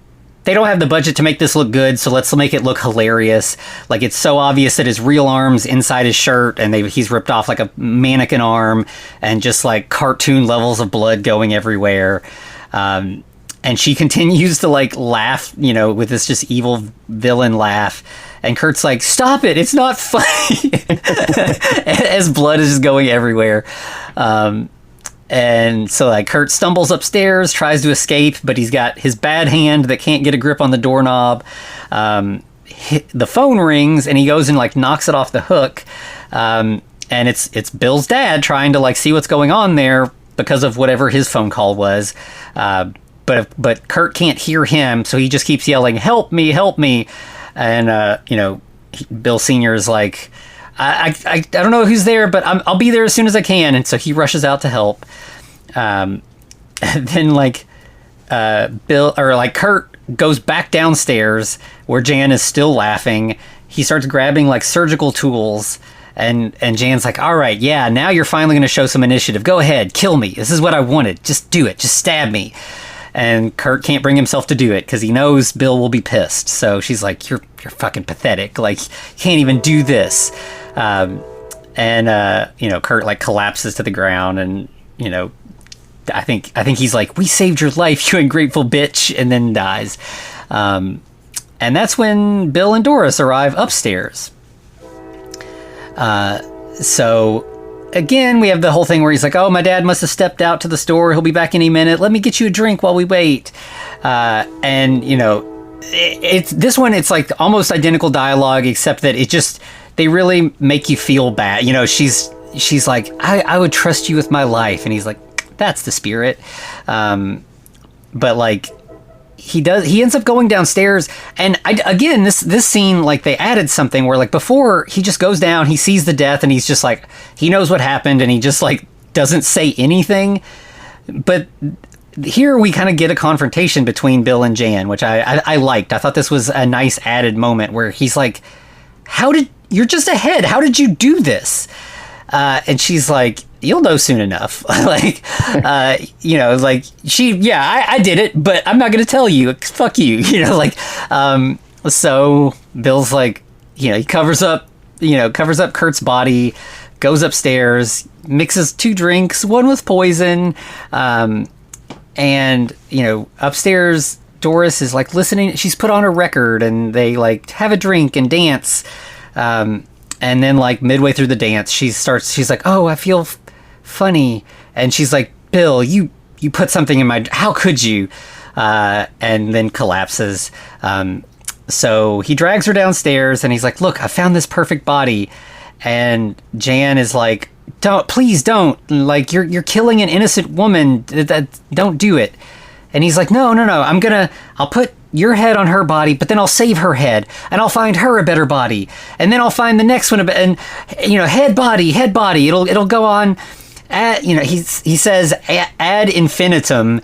they don't have the budget to make this look good, so let's make it look hilarious. Like, it's so obvious that his real arm's inside his shirt, and he's ripped off like a mannequin arm, and just like cartoon levels of blood going everywhere. And she continues to like laugh, with this just evil villain laugh. And Kurt's like, "Stop it, it's not funny." As blood is just going everywhere. And so like Kurt stumbles upstairs, tries to escape, but he's got his bad hand that can't get a grip on the doorknob. The phone rings and he goes and like knocks it off the hook. And it's Bill's dad trying to like see what's going on there because of whatever his phone call was. But Kurt can't hear him, so he just keeps yelling, "Help me, help me." And Bill Sr. is like, I don't know who's there, but I'll be there as soon as I can. And so he rushes out to help. And then Kurt goes back downstairs where Jan is still laughing. He starts grabbing like surgical tools, and Jan's like, "All right, yeah, now you're finally going to show some initiative. Go ahead, kill me. This is what I wanted. Just do it. Just stab me." And Kurt can't bring himself to do it because he knows Bill will be pissed. So she's like, "You're fucking pathetic. Like, you can't even do this." Kurt like collapses to the ground, and I think he's like, "We saved your life, you ungrateful bitch," and then dies. And that's when Bill and Doris arrive upstairs. So again, we have the whole thing where he's like, "Oh, my dad must have stepped out to the store. He'll be back any minute. Let me get you a drink while we wait." It's like almost identical dialogue, except that they really make you feel bad. She's like, I would trust you with my life. And he's like, that's the spirit. But like, he ends up going downstairs. And this scene, like they added something where like before he just goes down, he sees the death and he's just like, he knows what happened and he just like doesn't say anything. But here we kind of get a confrontation between Bill and Jan, which I liked. I thought this was a nice added moment where he's like, you're just ahead. How did you do this? And she's like, "You'll know soon enough." I did it, but I'm not going to tell you. Fuck you. So Bill's like, he covers up Kurt's body, goes upstairs, mixes 2 drinks, one with poison. Upstairs, Doris is like listening. She's put on a record and they like have a drink and dance. And then like midway through the dance, she's like, "Oh, I feel funny." And she's like, "Bill, you put something in my, how could you?" And then collapses. So he drags her downstairs and he's like, "Look, I found this perfect body." And Jan is like, please don't. Like, you're killing an innocent woman. Don't do it." And he's like, no, I'll put your head on her body, but then I'll save her head and I'll find her a better body. And then I'll find the next one, and head body. It'll go on. He says ad infinitum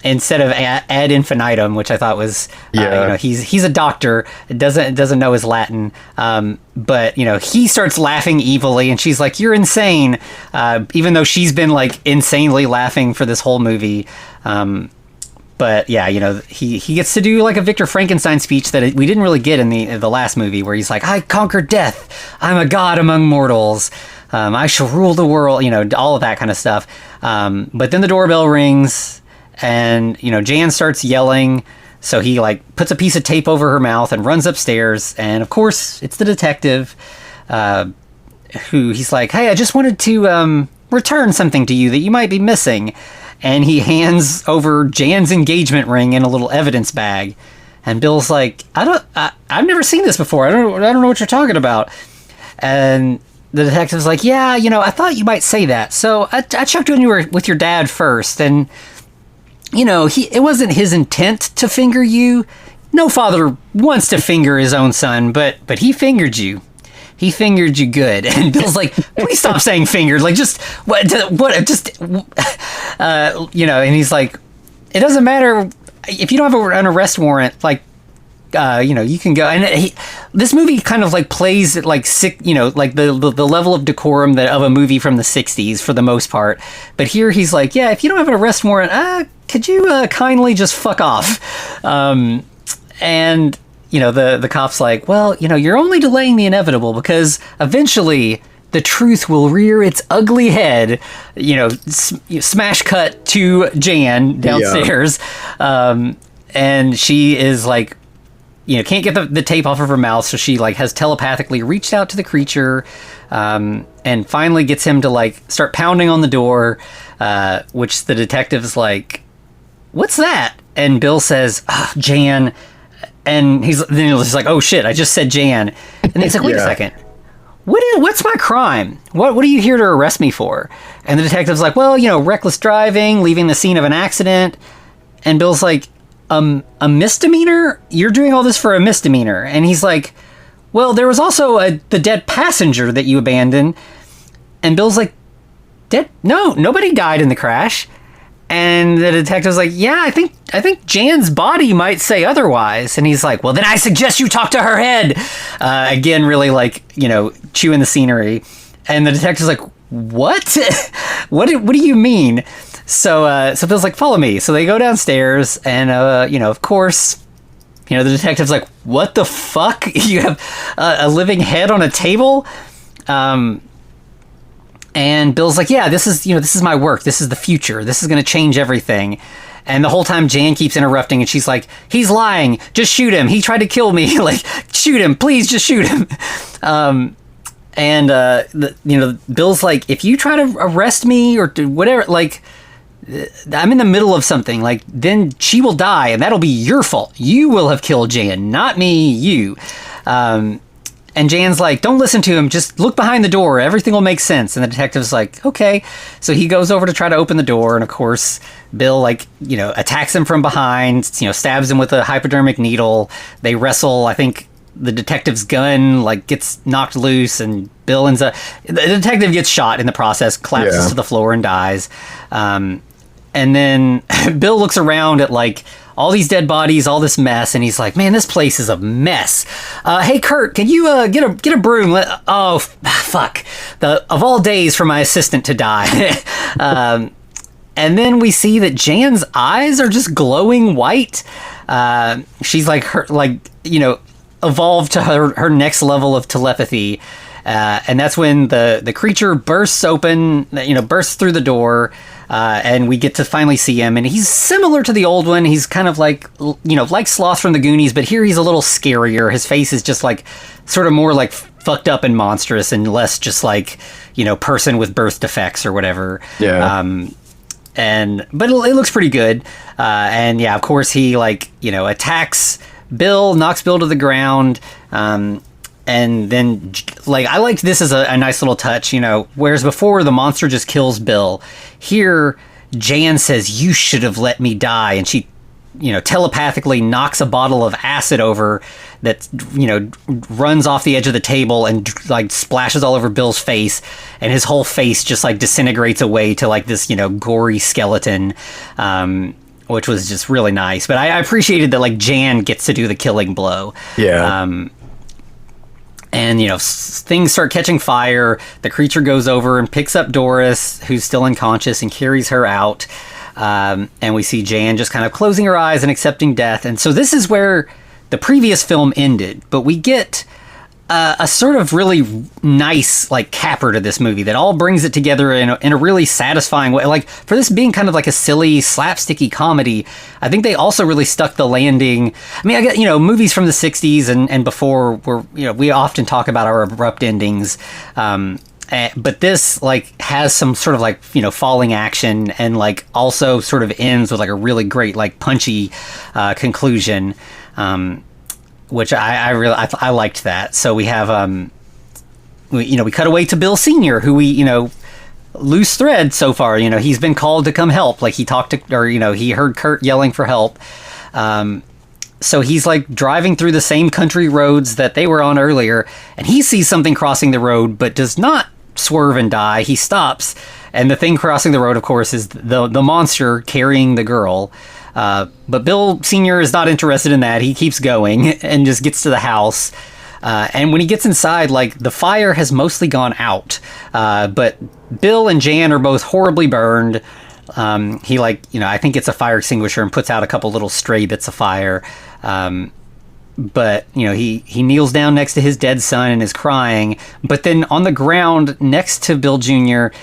instead of ad infinitum, which I thought was, he's a doctor, doesn't know his Latin, but he starts laughing evilly, and she's like, "You're insane," even though she's been like insanely laughing for this whole movie. But yeah, he gets to do like a Victor Frankenstein speech that we didn't really get in the last movie, where he's like, "I conquer death. I'm a god among mortals. I shall rule the world," all of that kind of stuff. But then the doorbell rings and, Jan starts yelling. So he like puts a piece of tape over her mouth and runs upstairs. And of course it's the detective, who he's like, "Hey, I just wanted to, return something to you that you might be missing." And he hands over Jan's engagement ring in a little evidence bag. And Bill's like, I've never seen this before. I don't know what you're talking about. And the detective's like, "Yeah, I thought you might say that. So I checked when you were with your dad first, and it wasn't his intent to finger you. No father wants to finger his own son, but he fingered you. He fingered you good." And Bill's like, "Please stop saying fingered. Like, just what? Just and he's like, "It doesn't matter if you don't have an arrest warrant. Like, you can go." And this movie kind of like plays at like sick, like the level of decorum of a movie from the 60s for the most part. But here he's like, "Yeah, if you don't have an arrest warrant, could you kindly just fuck off?" And the cop's like, "Well, you're only delaying the inevitable, because eventually the truth will rear its ugly head." Smash cut to Jan downstairs. Yeah. And she is like, can't get the tape off of her mouth, so she like has telepathically reached out to the creature, and finally gets him to like start pounding on the door. which the detective's like, what's that? And Bill says, Jan. And he's like, oh shit, I just said Jan. And he's like, wait a second. What's my crime? What are you here to arrest me for? And the detective's like, well, reckless driving, leaving the scene of an accident. And Bill's like, a misdemeanor? You're doing all this for a misdemeanor. And he's like, well, there was also the dead passenger that you abandoned. And Bill's like, dead? No, nobody died in the crash. And the detective's like, yeah, I think Jan's body might say otherwise. And he's like, well, then I suggest you talk to her head. Again, really chewing the scenery. And the detective's like, what? what do you mean? So Bill's like, follow me. So they go downstairs and, of course, the detective's like, what the fuck? You have a living head on a table? And Bill's like, yeah, this is my work. This is the future. This is going to change everything. And the whole time Jan keeps interrupting and she's like, he's lying. Just shoot him. He tried to kill me. Like, shoot him. Please just shoot him. Bill's like, if you try to arrest me or do whatever, like, I'm in the middle of something, like, then she will die and that'll be your fault. You will have killed Jan, not me, you. And Jan's like, don't listen to him. Just look behind the door. Everything will make sense. And the detective's like, okay. So he goes over to try to open the door. And of course, Bill, attacks him from behind, stabs him with a hypodermic needle. They wrestle. I think the detective's gun, gets knocked loose. And Bill ends up... The detective gets shot in the process, collapses to the floor and dies. And then Bill looks around at, all these dead bodies, all this mess, and he's like, man, this place is a mess. Hey, Kurt, can you get a broom? Fuck. Of all days for my assistant to die. And then we see that Jan's eyes are just glowing white. She's evolved to her next level of telepathy. And that's when the creature bursts open, bursts through the door. And we get to finally see him, and he's similar to the old one. He's kind of like Sloth from the Goonies, but here he's a little scarier. His face is just sort of more fucked up and monstrous, and less just person with birth defects or whatever. Yeah. But it looks pretty good. And yeah, of course he attacks Bill, knocks Bill to the ground. And then, I liked this as a nice little touch, whereas before the monster just kills Bill. Here, Jan says, you should have let me die. And she, telepathically knocks a bottle of acid over that, runs off the edge of the table and, splashes all over Bill's face. And his whole face just, disintegrates away to, this, gory skeleton. Which was just really nice. But I appreciated that, Jan gets to do the killing blow. Yeah. And, things start catching fire. The creature goes over and picks up Doris, who's still unconscious, and carries her out. And we see Jan just kind of closing her eyes and accepting death. And so this is where the previous film ended. But we get a sort of really nice, capper to this movie that all brings it together in a really satisfying way. For this being kind of a silly, slapsticky comedy, I think they also really stuck the landing. I mean, I get, movies from the 60s and before were, we often talk about our abrupt endings. But this, has some sort of, falling action and, also sort of ends with, a really great, punchy conclusion. Which I really liked that. So we have we cut away to Bill Sr., who we loose thread so far. He's been called to come help. He talked to, or he heard Kurt yelling for help. So he's driving through the same country roads that they were on earlier, and he sees something crossing the road, but does not swerve and die. He stops, and the thing crossing the road, of course, is the monster carrying the girl. But Bill Sr. is not interested in that. He keeps going and just gets to the house. And when he gets inside, the fire has mostly gone out. But Bill and Jan are both horribly burned. He I think it's a fire extinguisher and puts out a couple little stray bits of fire. But, he kneels down next to his dead son and is crying. But then on the ground next to Bill Jr.,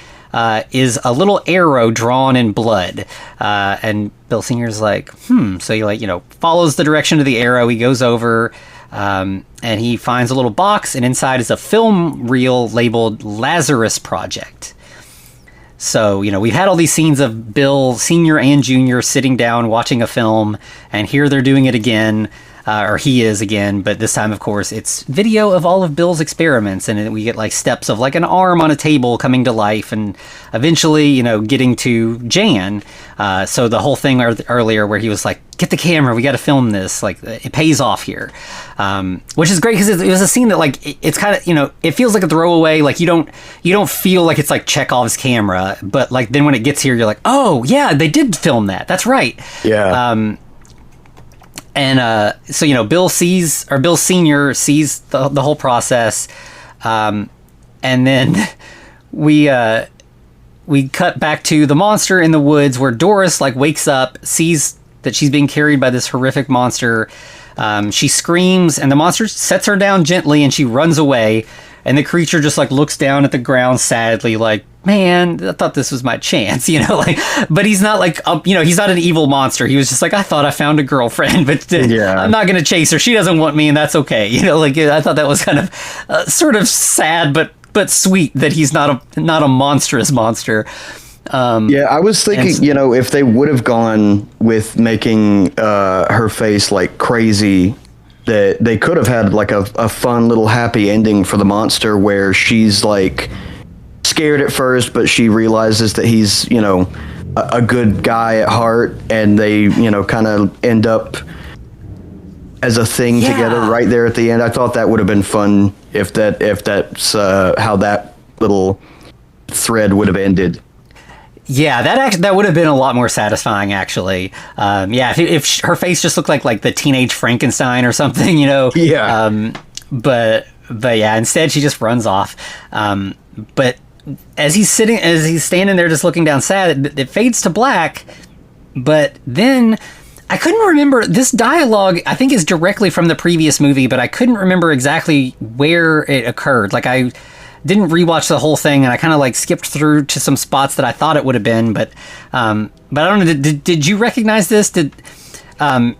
is a little arrow drawn in blood. And Bill Sr.'s like, So he follows the direction of the arrow. He goes over, and he finds a little box, and inside is a film reel labeled Lazarus Project. So, we've had all these scenes of Bill Sr. and Jr. sitting down watching a film, and here they're doing it again, or he is again, but this time, of course, it's video of all of Bill's experiments, and we get like steps of like an arm on a table coming to life, and eventually, getting to Jan. So the whole thing earlier where he was like, get the camera, we got to film this, like it pays off here, which is great because it was a scene that like it's kind of it feels like a throwaway, like you don't feel like it's like Chekhov's camera, but like then when it gets here you're like, oh yeah, they did film that, that's right. So Bill Senior sees the whole process, and then we cut back to the monster in the woods where Doris like wakes up, sees that she's being carried by this horrific monster. She screams, and the monster sets her down gently, and she runs away. And the creature just like looks down at the ground sadly, like, man, I thought this was my chance, but he's not like, he's not an evil monster. He was just like, I thought I found a girlfriend, but I'm not going to chase her. She doesn't want me, and that's okay. I thought that was kind of sort of sad, but sweet that he's not a monstrous monster. I was thinking, if they would have gone with making her face like crazy, that they could have had like a fun little happy ending for the monster where she's like scared at first, but she realizes that he's, a good guy at heart, and they, kind of end up as a thing together right there at the end. I thought that would have been fun if that's how that little thread would have ended. Yeah, that would have been a lot more satisfying, actually. If her face just looked like the teenage Frankenstein or something, Yeah. But yeah, instead she just runs off. But as he's standing there just looking down sad, it fades to black. But then I couldn't remember, this dialogue I think is directly from the previous movie, but I couldn't remember exactly where it occurred. Like I didn't rewatch the whole thing, and I kind of like skipped through to some spots that I thought it would have been, but I don't know. Did you recognize this? We're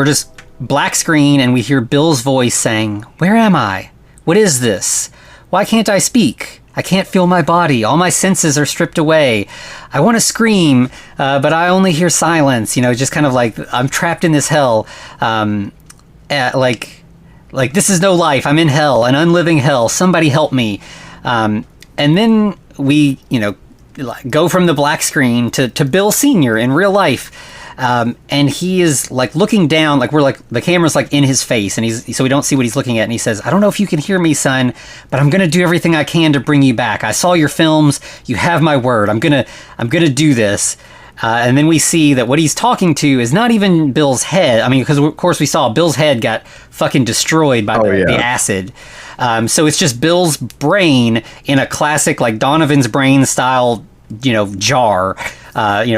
just black screen, and we hear Bill's voice saying, "Where am I? What is this? Why can't I speak? I can't feel my body. All my senses are stripped away. I want to scream, but I only hear silence." Just kind of like I'm trapped in this hell. Like, this is no life. I'm in hell, an unliving hell. Somebody help me. And then we, go from the black screen to Bill Sr. in real life. And he is like looking down, like the camera's like in his face, and so we don't see what he's looking at. And he says, "I don't know if you can hear me, son, but I'm going to do everything I can to bring you back. I saw your films. You have my word. I'm going to do this." And then we see that what he's talking to is not even Bill's head. I mean, because of course we saw Bill's head got fucking destroyed by the acid. So it's just Bill's brain in a classic like Donovan's brain style, jar,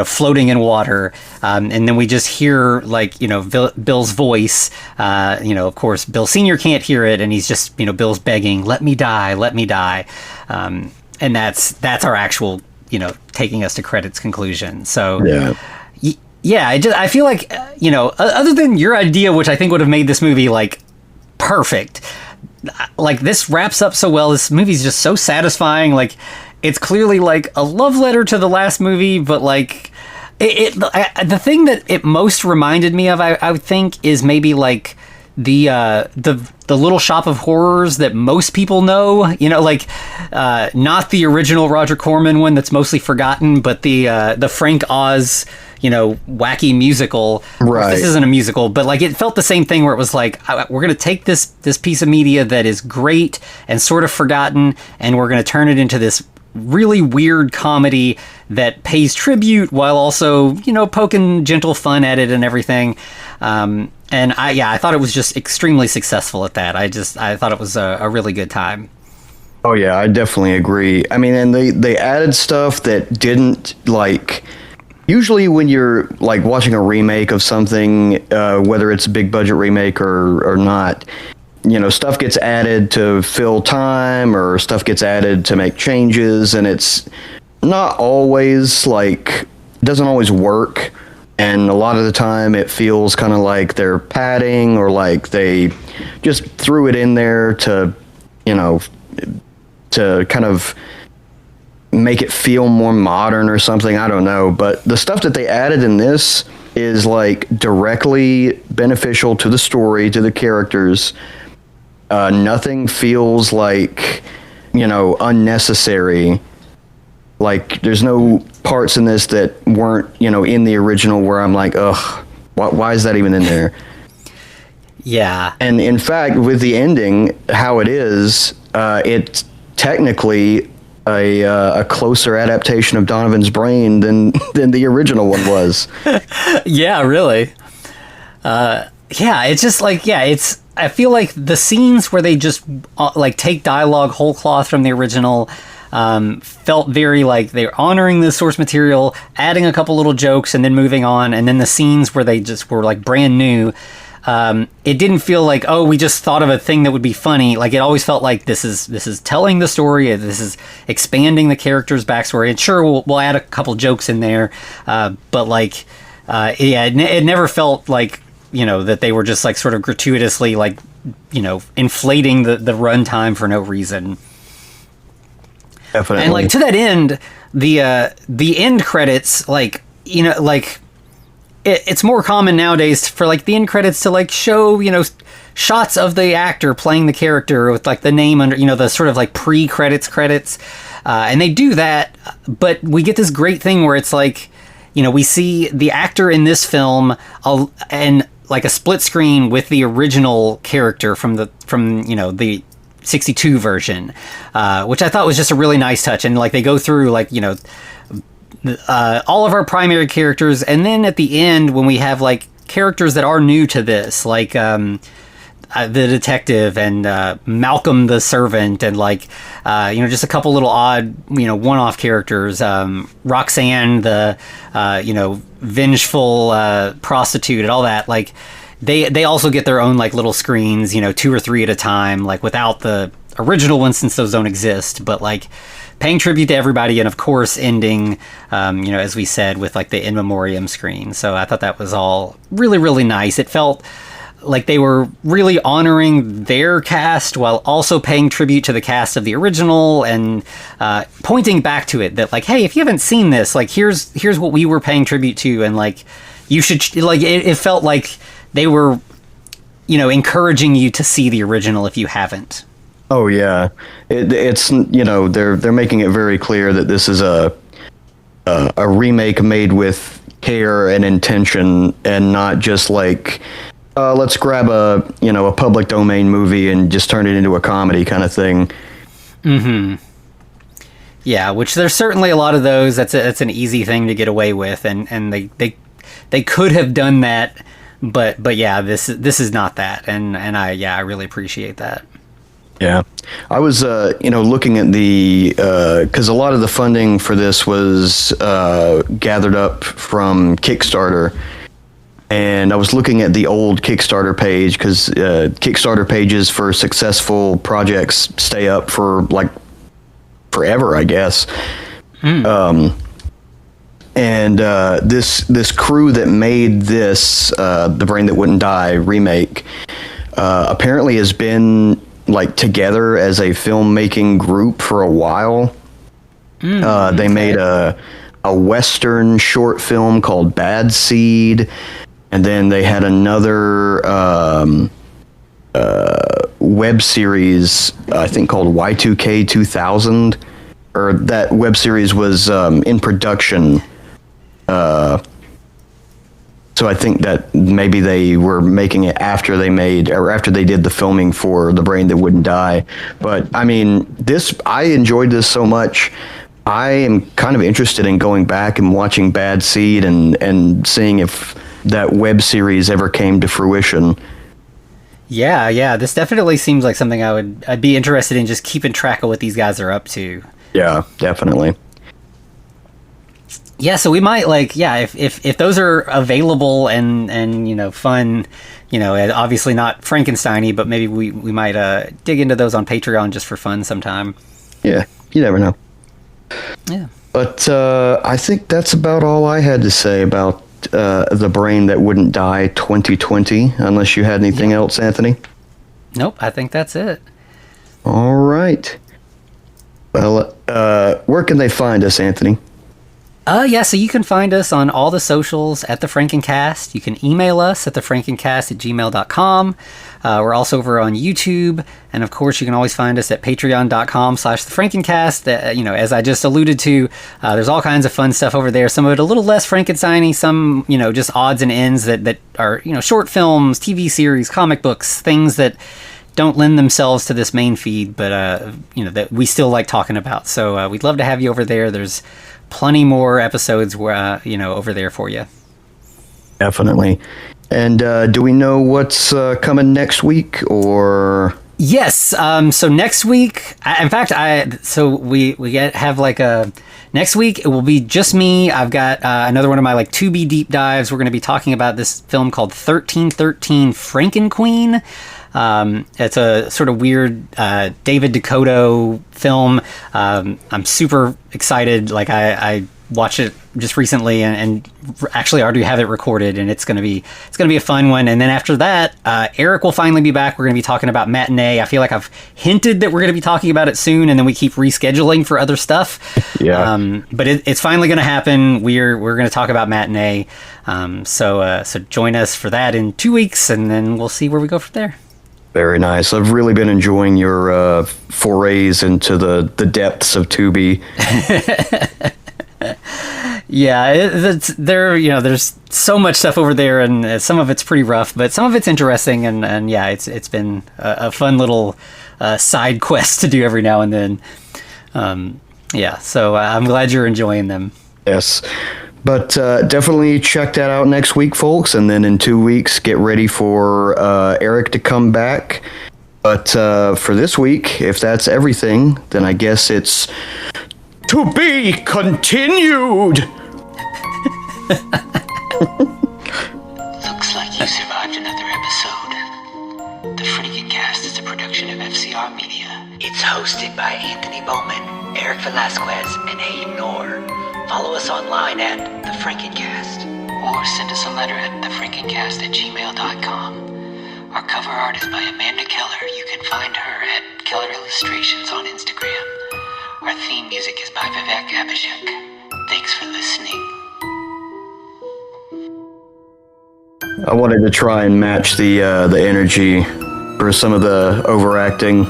floating in water. And then we just hear like, Bill's voice. Of course, Bill Sr. can't hear it, and he's just, Bill's begging, "Let me die, let me die." And that's our actual, taking us to credits conclusion. So I feel like, other than your idea, which I think would have made this movie like perfect, like this wraps up so well. This movie's just so satisfying. Like it's clearly like a love letter to the last movie, but like the thing that it most reminded me of, I would think, is maybe like the Little Shop of Horrors that most people know, not the original Roger Corman one that's mostly forgotten, but the Frank Oz, wacky musical. Right. This isn't a musical, but like it felt the same thing where it was like, we're going to take this piece of media that is great and sort of forgotten, and we're going to turn it into this really weird comedy that pays tribute while also, poking gentle fun at it and everything. And I thought it was just extremely successful at that. I thought it was a really good time. Oh yeah, I definitely agree. I mean, and they added stuff that didn't like. Usually, when you're like watching a remake of something, whether it's a big budget remake or not, stuff gets added to fill time, or stuff gets added to make changes, and it's not always like, it doesn't always work. And a lot of the time it feels kind of like they're padding, or like they just threw it in there to, to kind of make it feel more modern or something. I don't know. But the stuff that they added in this is like directly beneficial to the story, to the characters. Nothing feels like, unnecessary. Like, there's no parts in this that weren't, in the original where I'm like, ugh, why is that even in there? Yeah. And in fact, with the ending, how it is, it's technically a closer adaptation of Donovan's Brain than the original one was. Yeah, really. Yeah, it's just like, I feel like the scenes where they just like take dialogue whole cloth from the original felt very like they're honoring the source material, adding a couple little jokes and then moving on. And then the scenes where they just were like brand new, it didn't feel like, oh, we just thought of a thing that would be funny. Like, it always felt like this is telling the story, this is expanding the character's backstory. And sure, we'll add a couple jokes in there, but like, it never felt like, that they were just like sort of gratuitously like, inflating the runtime for no reason. Definitely. And like, to that end, the end credits, like, like, it's more common nowadays for like the end credits to like show, shots of the actor playing the character with like the name under, the sort of like pre-credits credits. And they do that, but we get this great thing where it's like, we see the actor in this film and like a split screen with the original character from the 62 version, which I thought was just a really nice touch. And like, they go through like, all of our primary characters, and then at the end when we have like characters that are new to this, like the detective and Malcolm the servant, and like just a couple little odd one-off characters, Roxanne the vengeful prostitute and all that, like they also get their own like little screens, 2 or 3 at a time, like without the original ones since those don't exist, but like paying tribute to everybody, and of course ending, as we said, with like the in memoriam screen. So I thought that was all really, really nice. It felt like they were really honoring their cast while also paying tribute to the cast of the original, and pointing back to it that like, hey, if you haven't seen this, like here's what we were paying tribute to, and like you should like it felt like they were encouraging you to see the original if you haven't. Oh yeah, it's they're making it very clear that this is a remake made with care and intention, and not just like let's grab a public domain movie and just turn it into a comedy kind of thing. Mm-hmm. Yeah, which there's certainly a lot of those. That's an easy thing to get away with, and they could have done that, but yeah, this is not that, and I really appreciate that. Yeah, I was, looking at because a lot of the funding for this was gathered up from Kickstarter, and I was looking at the old Kickstarter page, because Kickstarter pages for successful projects stay up for like forever, I guess. And this crew that made this, The Brain That Wouldn't Die remake, apparently has been like together as a filmmaking group for a while. They made a Western short film called Bad Seed, and then they had another web series, I think called Y2K 2000, or that web series was in production. So I think that maybe they were making it after they did the filming for The Brain That Wouldn't Die. But I mean, I enjoyed this so much. I am kind of interested in going back and watching Bad Seed and seeing if that web series ever came to fruition. Yeah, this definitely seems like something I'd be interested in, just keeping track of what these guys are up to. Yeah, definitely. Yeah, so we might if those are available and fun, obviously not Frankenstein-y, but maybe we might dig into those on Patreon just for fun sometime. Yeah, you never know. Yeah. But I think that's about all I had to say about The Brain That Wouldn't Die 2020, unless you had anything else, Anthony. Nope, I think that's it. All right. Well, where can they find us, Anthony? Yeah, so you can find us on all the socials at The Frankencast. You can email us at thefrankencast@gmail.com. We're also over on YouTube. And of course, you can always find us at patreon.com/thefrankencast. As I just alluded to, there's all kinds of fun stuff over there. Some of it a little less Frankenstein-y, some, just odds and ends that are, short films, TV series, comic books, things that don't lend themselves to this main feed, but, that we still like talking about. So we'd love to have you over there. There's plenty more episodes where over there for you. Definitely. And do we know what's coming next week, or? Yes. So next week, next week it will be just me. I've got another one of my Tubi deep dives. We're going to be talking about this film called 1313 Frankenqueen. It's a sort of weird David Dakota film. I'm super excited. I watched it just recently and actually already have it recorded, and it's gonna be a fun one. And then after that, Eric will finally be back. We're gonna be talking about Matinee. I feel like I've hinted that we're gonna be talking about it soon, and then we keep rescheduling for other stuff. Yeah. But it's finally gonna happen. We're gonna talk about Matinee. So join us for that in 2 weeks, and then we'll see where we go from there. Very nice. I've really been enjoying your forays into the depths of Tubi. Yeah, there's so much stuff over there, and some of it's pretty rough, but some of it's interesting, and yeah, it's been a fun little side quest to do every now and then. So I'm glad you're enjoying them. Yes. But definitely check that out next week, folks. And then in 2 weeks, get ready for Eric to come back. But for this week, if that's everything, then I guess it's to be continued. Looks like you survived another episode. The Frankencast is a production of FCR Media. It's hosted by Anthony Bowman, Eric Velasquez, and Hayden Orr. Follow us online at The Frankencast, or send us a letter at thefrankencast@gmail.com. Our cover art is by Amanda Keller. You can find her at Keller Illustrations on Instagram. Our theme music is by Vivek Abhishek. Thanks for listening. I wanted to try and match the energy for some of the overacting.